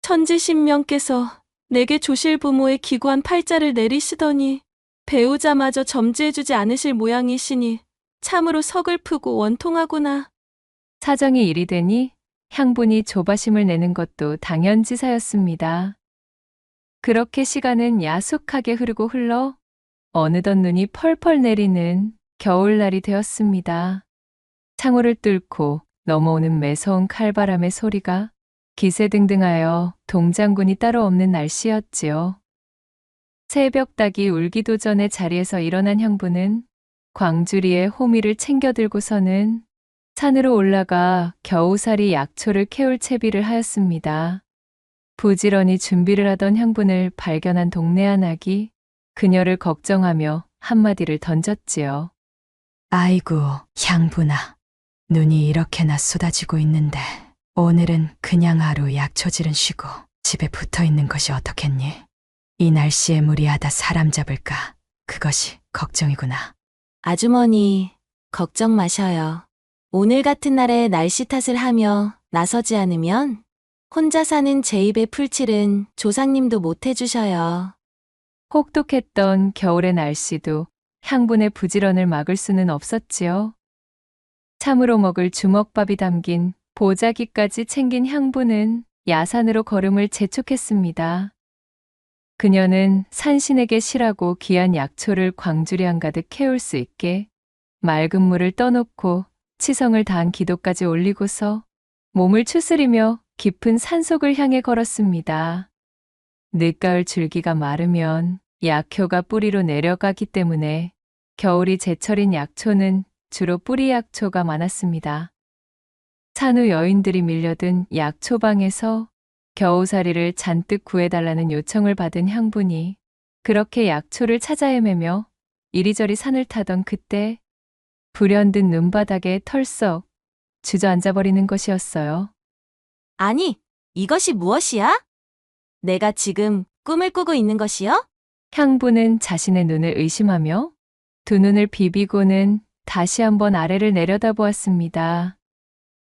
천지신명께서 내게 조실 부모의 기구한 팔자를 내리시더니 배우자마저 점지해주지 않으실 모양이시니 참으로 서글프고 원통하구나. 사정이 이리 되니 향분이 조바심을 내는 것도 당연지사였습니다. 그렇게 시간은 야속하게 흐르고 흘러 어느덧 눈이 펄펄 내리는 겨울날이 되었습니다. 창호를 뚫고 넘어오는 매서운 칼바람의 소리가 기세등등하여 동장군이 따로 없는 날씨였지요. 새벽닭이 울기도 전에 자리에서 일어난 향부는 광주리에 호미를 챙겨들고서는 산으로 올라가 겨우살이 약초를 캐올 채비를 하였습니다. 부지런히 준비를 하던 향분을 발견한 동네 한 아기, 그녀를 걱정하며 한마디를 던졌지요. 아이고, 향분아. 눈이 이렇게나 쏟아지고 있는데 오늘은 그냥 하루 약초질은 쉬고 집에 붙어 있는 것이 어떻겠니? 이 날씨에 무리하다 사람 잡을까? 그것이 걱정이구나. 아주머니, 걱정 마셔요. 오늘 같은 날에 날씨 탓을 하며 나서지 않으면 혼자 사는 제 입에 풀칠은 조상님도 못 해주셔요. 혹독했던 겨울의 날씨도 향분의 부지런을 막을 수는 없었지요. 참으로 먹을 주먹밥이 담긴 보자기까지 챙긴 향부는 야산으로 걸음을 재촉했습니다. 그녀는 산신에게 실하고 귀한 약초를 광주리 한가득 캐올 수 있게 맑은 물을 떠놓고 치성을 다한 기도까지 올리고서 몸을 추스리며 깊은 산속을 향해 걸었습니다. 늦가을 줄기가 마르면 약효가 뿌리로 내려가기 때문에 겨울이 제철인 약초는 주로 뿌리 약초가 많았습니다. 산후 여인들이 밀려든 약초방에서 겨우살이를 잔뜩 구해달라는 요청을 받은 향분이 그렇게 약초를 찾아 헤매며 이리저리 산을 타던 그때 불현듯 눈바닥에 털썩 주저앉아버리는 것이었어요. 아니, 이것이 무엇이야? 내가 지금 꿈을 꾸고 있는 것이요? 향부는 자신의 눈을 의심하며 두 눈을 비비고는 다시 한번 아래를 내려다보았습니다.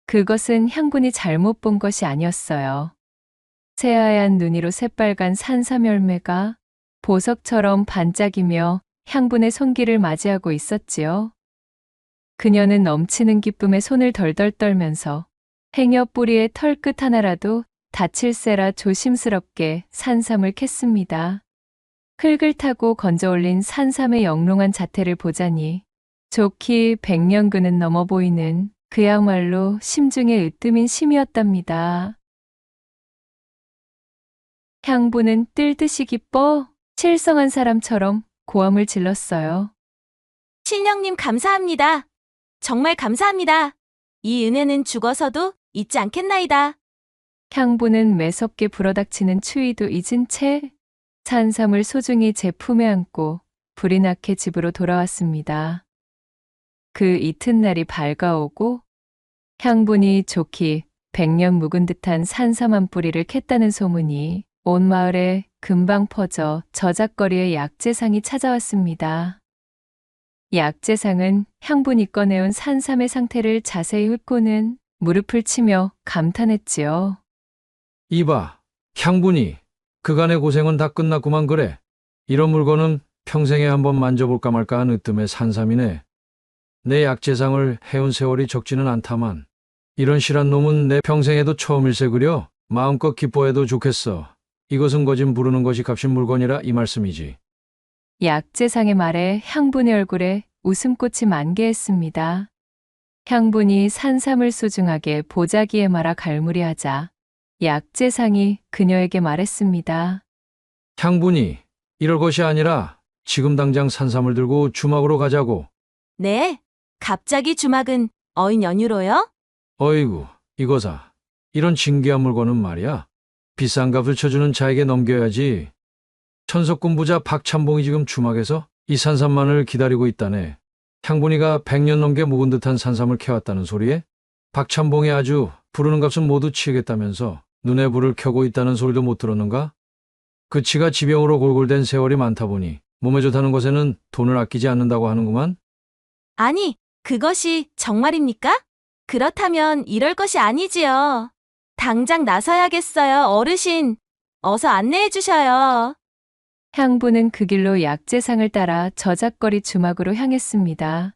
그것은 향군이 잘못 본 것이 아니었어요. 새하얀 눈이로 새빨간 산삼 열매가 보석처럼 반짝이며 향분의 손길을 맞이하고 있었지요. 그녀는 넘치는 기쁨에 손을 덜덜 떨면서 행여 뿌리의 털끝 하나라도 다칠세라 조심스럽게 산삼을 캤습니다. 흙을 타고 건져 올린 산삼의 영롱한 자태를 보자니 좋기 100년근은 넘어 보이는 그야말로 심중에 으뜸인 심이었답니다. 향부는 뜰 듯이 기뻐 실성한 사람처럼 고함을 질렀어요. 신령님 감사합니다. 정말 감사합니다. 이 은혜는 죽어서도 잊지 않겠나이다. 향부는 매섭게 불어닥치는 추위도 잊은 채 산삼을 소중히 제 품에 안고 불이 나게 집으로 돌아왔습니다. 그 이튿날이 밝아오고 향분이 좋기 100년 묵은 듯한 산삼 한 뿌리를 캤다는 소문이 온 마을에 금방 퍼져 저작거리의 약재상이 찾아왔습니다. 약재상은 향분이 꺼내온 산삼의 상태를 자세히 훑고는 무릎을 치며 감탄했지요. 이봐, 향분이 그간의 고생은 다 끝났구만 그래. 이런 물건은 평생에 한번 만져볼까 말까 한 으뜸의 산삼이네. 내 약재상을 해온 세월이 적지는 않다만 이런 실한 놈은 내 평생에도 처음일세 그려. 마음껏 기뻐해도 좋겠어. 이것은 거진 부르는 것이 값인 물건이라 이 말씀이지. 약재상의 말에 향분의 얼굴에 웃음꽃이 만개했습니다. 향분이 산삼을 소중하게 보자기에 말아 갈무리하자 약재상이 그녀에게 말했습니다. 향분이 이럴 것이 아니라 지금 당장 산삼을 들고 주막으로 가자고. 네, 갑자기 주막은 어인 연유로요? 어이구, 이거사. 이런 진귀한 물건은 말이야. 비싼 값을 쳐주는 자에게 넘겨야지. 천석군 부자 박찬봉이 지금 주막에서 이 산삼만을 기다리고 있다네. 향분이가 100년 넘게 묵은 듯한 산삼을 캐왔다는 소리에 박찬봉이 아주 부르는 값은 모두 치겠다면서 눈에 불을 켜고 있다는 소리도 못 들었는가? 그치가 지병으로 골골댄 세월이 많다 보니 몸에 좋다는 것에는 돈을 아끼지 않는다고 하는구만. 아니, 그것이 정말입니까? 그렇다면 이럴 것이 아니지요. 당장 나서야겠어요, 어르신. 어서 안내해 주셔요. 향부는 그 길로 약재상을 따라 저작거리 주막으로 향했습니다.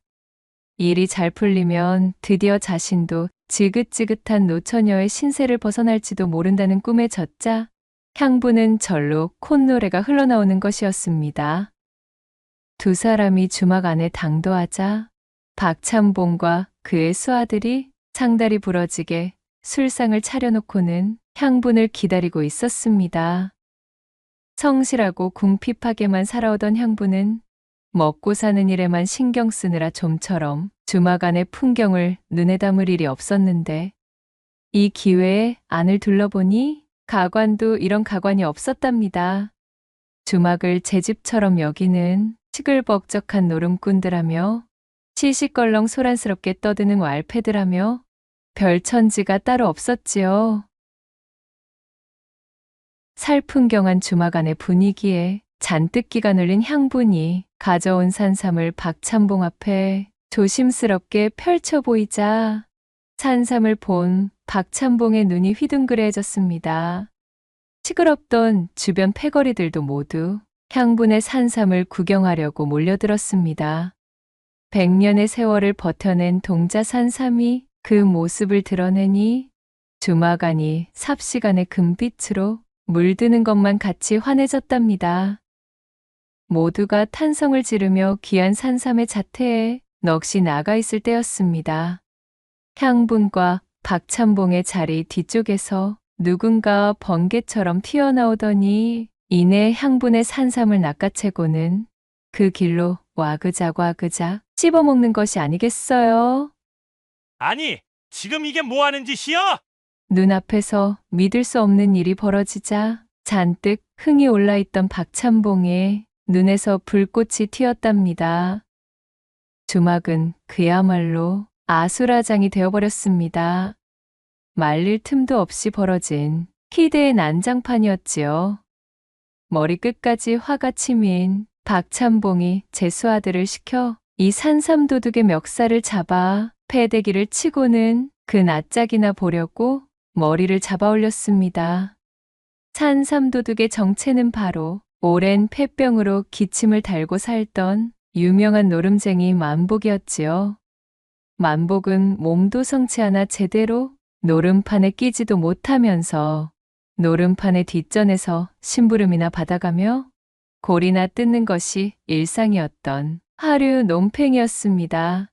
일이 잘 풀리면 드디어 자신도 지긋지긋한 노처녀의 신세를 벗어날지도 모른다는 꿈에 젖자 향부는 절로 콧노래가 흘러나오는 것이었습니다. 두 사람이 주막 안에 당도하자 박찬봉과 그의 수아들이 상다리 부러지게 술상을 차려놓고는 향분을 기다리고 있었습니다. 성실하고 궁핍하게만 살아오던 향부는 먹고 사는 일에만 신경 쓰느라 좀처럼 주막 안의 풍경을 눈에 담을 일이 없었는데 이 기회에 안을 둘러보니 가관도 이런 가관이 없었답니다. 주막을 제 집처럼 여기는 시끌벅적한 노름꾼들하며 시시껄렁 소란스럽게 떠드는 왈패들하며 별천지가 따로 없었지요. 살풍경한 주막 안의 분위기에 잔뜩 기가 눌린 향분이 가져온 산삼을 박찬봉 앞에 조심스럽게 펼쳐 보이자 산삼을 본 박찬봉의 눈이 휘둥그레해졌습니다. 시끄럽던 주변 패거리들도 모두 향분의 산삼을 구경하려고 몰려들었습니다. 100년의 세월을 버텨낸 동자 산삼이 그 모습을 드러내니 주막 안이 삽시간의 금빛으로 물드는 것만 같이 환해졌답니다. 모두가 탄성을 지르며 귀한 산삼의 자태에 넋이 나가 있을 때였습니다. 향분과 박찬봉의 자리 뒤쪽에서 누군가 번개처럼 튀어나오더니 이내 향분의 산삼을 낚아채고는 그 길로 와그작 씹어먹는 것이 아니겠어요? 아니, 지금 이게 뭐 하는 짓이야? 눈앞에서 믿을 수 없는 일이 벌어지자 잔뜩 흥이 올라있던 박찬봉의 눈에서 불꽃이 튀었답니다. 주막은 그야말로 아수라장이 되어버렸습니다. 말릴 틈도 없이 벌어진 희대의 난장판이었지요. 머리끝까지 화가 치민 박찬봉이 제수아들을 시켜 이 산삼도둑의 멱살을 잡아 패대기를 치고는 그 낯짝이나 보려고 머리를 잡아 올렸습니다. 산삼도둑의 정체는 바로 오랜 폐병으로 기침을 달고 살던 유명한 노름쟁이 만복이었지요. 만복은 몸도 성치 않아 제대로 노름판에 끼지도 못하면서 노름판의 뒷전에서 심부름이나 받아가며 골이나 뜯는 것이 일상이었던 하류 논팽이였습니다.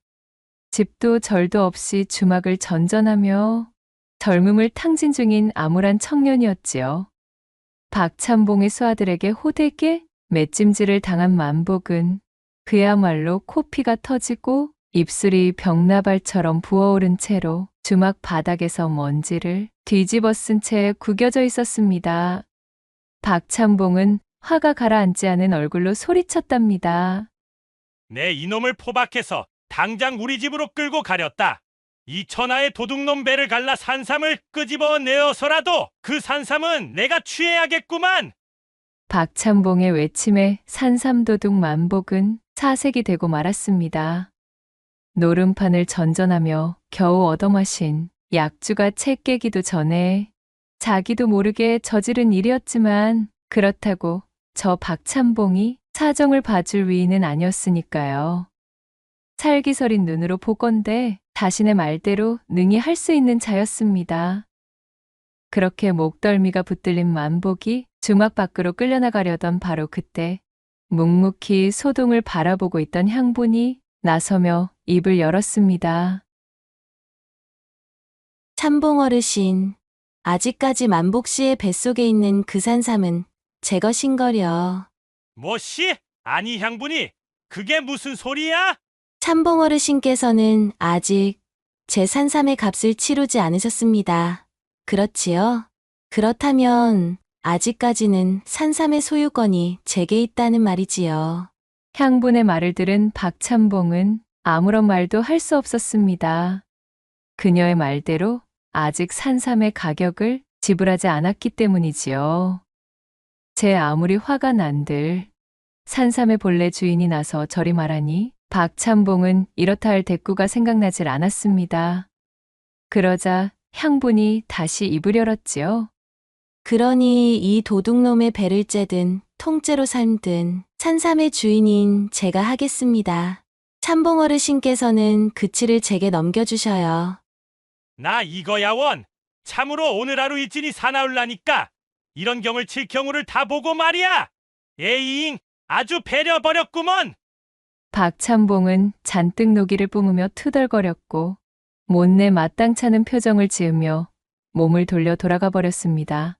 집도 절도 없이 주막을 전전하며 젊음을 탕진 중인 암울한 청년이었지요. 박찬봉의 수아들에게 호되게 맷찜질을 당한 만복은 그야말로 코피가 터지고 입술이 벽나발처럼 부어오른 채로 주막 바닥에서 먼지를 뒤집어 쓴 채 구겨져 있었습니다. 박찬봉은 화가 가라앉지 않은 얼굴로 소리쳤답니다. 내 이놈을 포박해서 당장 우리 집으로 끌고 가렸다. 이 천하의 도둑놈 배를 갈라 산삼을 끄집어 내어서라도 그 산삼은 내가 취해야겠구만. 박찬봉의 외침에 산삼도둑 만복은 사색이 되고 말았습니다. 노름판을 전전하며 겨우 얻어마신 약주가 채 깨기도 전에 자기도 모르게 저지른 일이었지만 그렇다고 저 박찬봉이 사정을 봐줄 위인은 아니었으니까요. 살기서린 눈으로 보건대 자신의 말대로 능히 할 수 있는 자였습니다. 그렇게 목덜미가 붙들린 만복이 주막 밖으로 끌려나가려던 바로 그때 묵묵히 소동을 바라보고 있던 향분이 나서며 입을 열었습니다. 참봉 어르신, 아직까지 만복 씨의 뱃속에 있는 그 산삼은 제 것인거려. 뭐시? 아니 향분이 그게 무슨 소리야? 참봉 어르신께서는 아직 제 산삼의 값을 치르지 않으셨습니다. 그렇지요? 그렇다면 아직까지는 산삼의 소유권이 제게 있다는 말이지요. 향분의 말을 들은 박찬봉은 아무런 말도 할 수 없었습니다. 그녀의 말대로 아직 산삼의 가격을 지불하지 않았기 때문이지요. 제 아무리 화가 난들 산삼의 본래 주인이 나서 저리 말하니 박찬봉은 이렇다 할 대꾸가 생각나질 않았습니다. 그러자 향분이 다시 입을 열었지요. 그러니 이 도둑놈의 배를 째든 통째로 삶든 산삼의 주인인 제가 하겠습니다. 참봉 어르신께서는 그치를 제게 넘겨주셔요. 나 이거야 원. 참으로 오늘 하루 일진이 사나울라니까 이런 경을 칠 경우를 다 보고 말이야. 에이잉 아주 배려버렸구먼. 박찬봉은 잔뜩 노기를 뿜으며 투덜거렸고 못내 마땅찮은 표정을 지으며 몸을 돌려 돌아가 버렸습니다.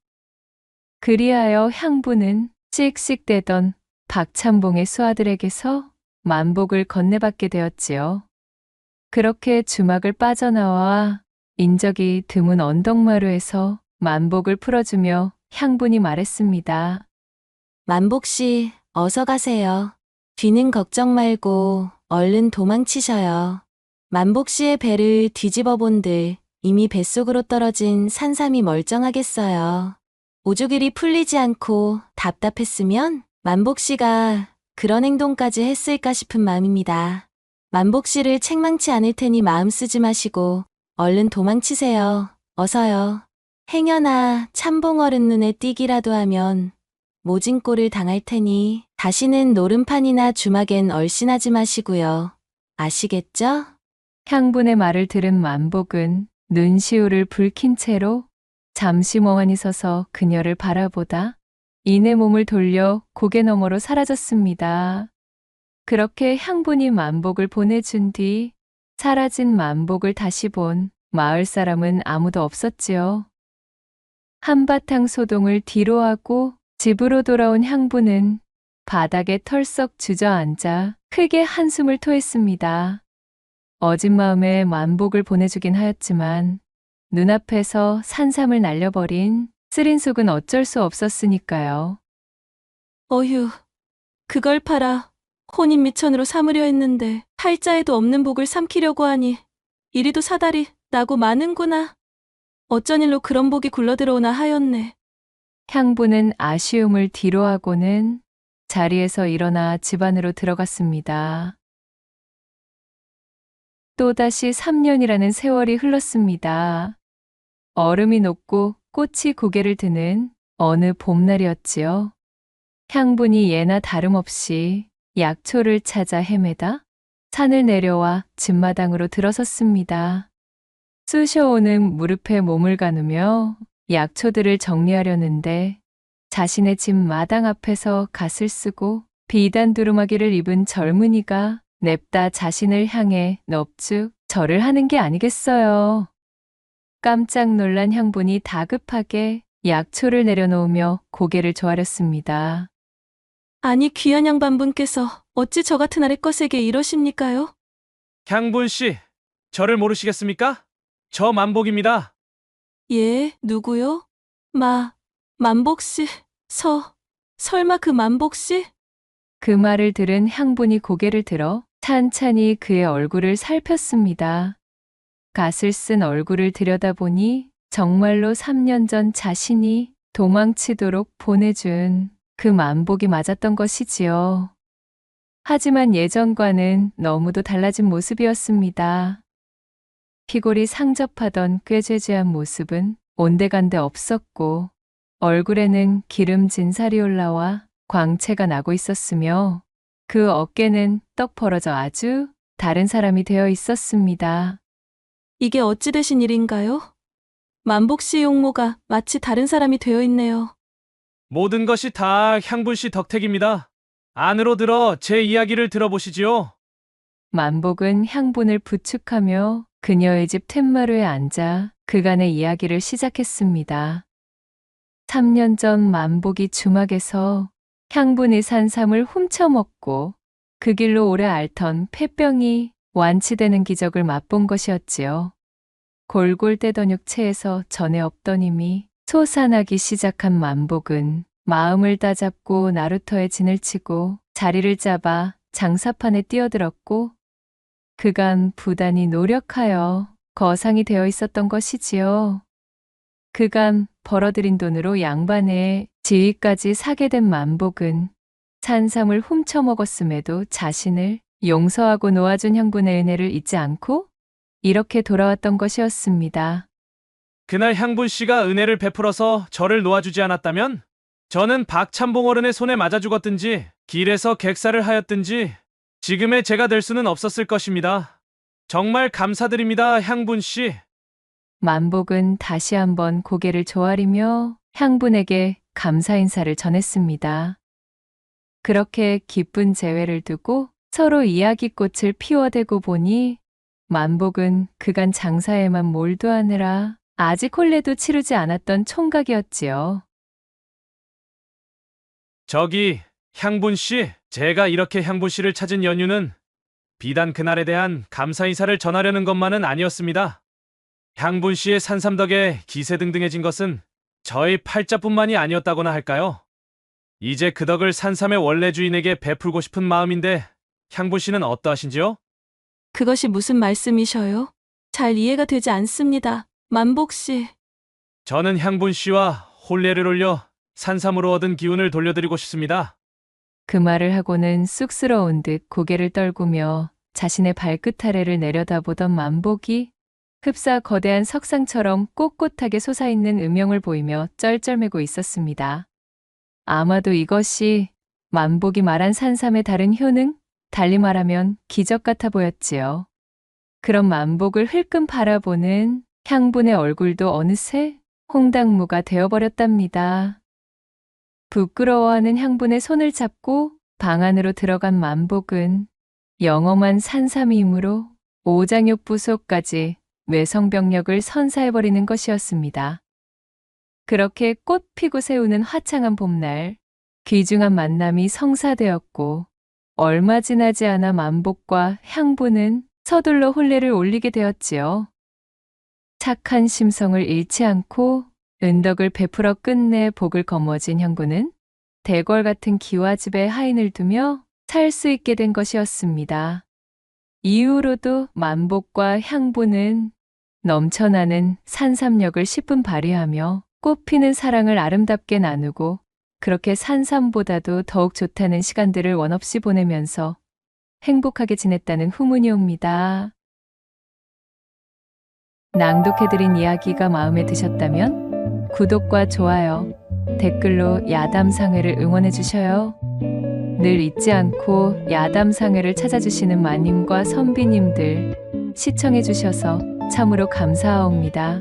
그리하여 향부는 씩씩대던 박찬봉의 수하들에게서 만복을 건네받게 되었지요. 그렇게 주막을 빠져나와 인적이 드문 언덕마루에서 만복을 풀어주며 향분이 말했습니다. 만복 씨, 어서 가세요. 뒤는 걱정 말고 얼른 도망치셔요. 만복 씨의 배를 뒤집어 본들 이미 뱃속으로 떨어진 산삼이 멀쩡하겠어요. 오죽일이 풀리지 않고 답답했으면 만복 씨가 그런 행동까지 했을까 싶은 마음입니다. 만복 씨를 책망치 않을 테니 마음 쓰지 마시고 얼른 도망치세요. 어서요. 행여나 참봉 어른 눈에 띄기라도 하면 모진 꼴을 당할 테니 다시는 노름판이나 주막엔 얼씬하지 마시고요. 아시겠죠? 향분의 말을 들은 만복은 눈시울을 붉힌 채로 잠시 멍하니 서서 그녀를 바라보다 이내 몸을 돌려 고개 너머로 사라졌습니다. 그렇게 향분이 만복을 보내준 뒤 사라진 만복을 다시 본 마을 사람은 아무도 없었지요. 한바탕 소동을 뒤로하고 집으로 돌아온 향부는 바닥에 털썩 주저앉아 크게 한숨을 토했습니다. 어진 마음에 만복을 보내주긴 하였지만 눈앞에서 산삼을 날려버린 쓰린 속은 어쩔 수 없었으니까요. 어휴, 그걸 팔아 혼인 미천으로 삼으려 했는데 팔자에도 없는 복을 삼키려고 하니 이리도 사달이 나고 마는구나. 어쩐 일로 그런 복이 굴러들어오나 하였네. 향부는 아쉬움을 뒤로하고는 자리에서 일어나 집 안으로 들어갔습니다. 또다시 3년이라는 세월이 흘렀습니다. 얼음이 녹고 꽃이 고개를 드는 어느 봄날이었지요. 향분이 예나 다름없이 약초를 찾아 헤매다 산을 내려와 집마당으로 들어섰습니다. 쑤셔오는 무릎에 몸을 가누며 약초들을 정리하려는데 자신의 집 마당 앞에서 갓을 쓰고 비단 두루마기를 입은 젊은이가 냅다 자신을 향해 넙죽 절을 하는 게 아니겠어요. 깜짝 놀란 향분이 다급하게 약초를 내려놓으며 고개를 조아렸습니다. 아니 귀한 양반분께서 어찌 저 같은 아래 것에게 이러십니까요? 향분 씨, 저를 모르시겠습니까? 저 만복입니다. 예, 누구요? 만복씨, 설마 그 만복씨? 그 말을 들은 향분이 고개를 들어 찬찬히 그의 얼굴을 살폈습니다. 갓을 쓴 얼굴을 들여다보니 정말로 3년 전 자신이 도망치도록 보내준 그 만복이 맞았던 것이지요. 하지만 예전과는 너무도 달라진 모습이었습니다. 피골이 상접하던 꾀죄죄한 모습은 온데간데 없었고 얼굴에는 기름진 살이 올라와 광채가 나고 있었으며 그 어깨는 떡 벌어져 아주 다른 사람이 되어 있었습니다. 이게 어찌 되신 일인가요? 만복씨 용모가 마치 다른 사람이 되어 있네요. 모든 것이 다 향분 씨 덕택입니다. 안으로 들어 제 이야기를 들어보시지요. 만복은 향분을 부축하며 그녀의 집 툇마루에 앉아 그간의 이야기를 시작했습니다. 3년 전 만복이 주막에서 향분이 산 삶을 훔쳐먹고 그 길로 오래 앓던 폐병이 완치되는 기적을 맛본 것이었지요. 골골 떼던 육체에서 전에 없던 힘이 솟아나기 시작한 만복은 마음을 다잡고 나루터에 진을 치고 자리를 잡아 장사판에 뛰어들었고 그간 부단히 노력하여 거상이 되어 있었던 것이지요. 그간 벌어들인 돈으로 양반의 지위까지 사게 된 만복은 산삼을 훔쳐먹었음에도 자신을 용서하고 놓아준 향분의 은혜를 잊지 않고 이렇게 돌아왔던 것이었습니다. 그날 향분 씨가 은혜를 베풀어서 저를 놓아주지 않았다면 저는 박찬봉 어른의 손에 맞아 죽었든지 길에서 객사를 하였든지 지금의 제가 될 수는 없었을 것입니다. 정말 감사드립니다, 향분 씨. 만복은 다시 한번 고개를 조아리며 향분에게 감사 인사를 전했습니다. 그렇게 기쁜 재회를 두고 서로 이야기꽃을 피워대고 보니 만복은 그간 장사에만 몰두하느라 아직 혼례도 치르지 않았던 총각이었지요. 저기 향분 씨, 제가 이렇게 향분 씨를 찾은 연유는 비단 그날에 대한 감사 인사를 전하려는 것만은 아니었습니다. 향분 씨의 산삼 덕에 기세등등해진 것은 저희 팔자뿐만이 아니었다고나 할까요? 이제 그 덕을 산삼의 원래 주인에게 베풀고 싶은 마음인데 향분 씨는 어떠하신지요? 그것이 무슨 말씀이셔요? 잘 이해가 되지 않습니다. 만복씨. 저는 향분 씨와 혼례를 올려 산삼으로 얻은 기운을 돌려드리고 싶습니다. 그 말을 하고는 쑥스러운 듯 고개를 떨구며 자신의 발끝 아래를 내려다보던 만복이 흡사 거대한 석상처럼 꼿꼿하게 솟아있는 음영을 보이며 쩔쩔매고 있었습니다. 아마도 이것이 만복이 말한 산삼의 다른 효능? 달리 말하면 기적 같아 보였지요. 그런 만복을 흘끔 바라보는 향분의 얼굴도 어느새 홍당무가 되어버렸답니다. 부끄러워하는 향분의 손을 잡고 방 안으로 들어간 만복은 영험한 산삼의 힘으로 오장육 부소까지 외성병력을 선사해버리는 것이었습니다. 그렇게 꽃 피고 새우는 화창한 봄날, 귀중한 만남이 성사되었고 얼마 지나지 않아 만복과 향분은 서둘러 혼례를 올리게 되었지요. 착한 심성을 잃지 않고 은덕을 베풀어 끝내 복을 거머쥔 향분은 대궐 같은 기와집에 하인을 두며 살 수 있게 된 것이었습니다. 이후로도 만복과 향분은 넘쳐나는 산삼력을 10분 발휘하며 꽃피는 사랑을 아름답게 나누고 그렇게 산삼보다도 더욱 좋다는 시간들을 원없이 보내면서 행복하게 지냈다는 후문이 옵니다. 낭독해드린 이야기가 마음에 드셨다면 구독과 좋아요, 댓글로 야담상회를 응원해 주셔요. 늘 잊지 않고 야담상회를 찾아주시는 마님과 선비님들 시청해 주셔서 참으로 감사하옵니다.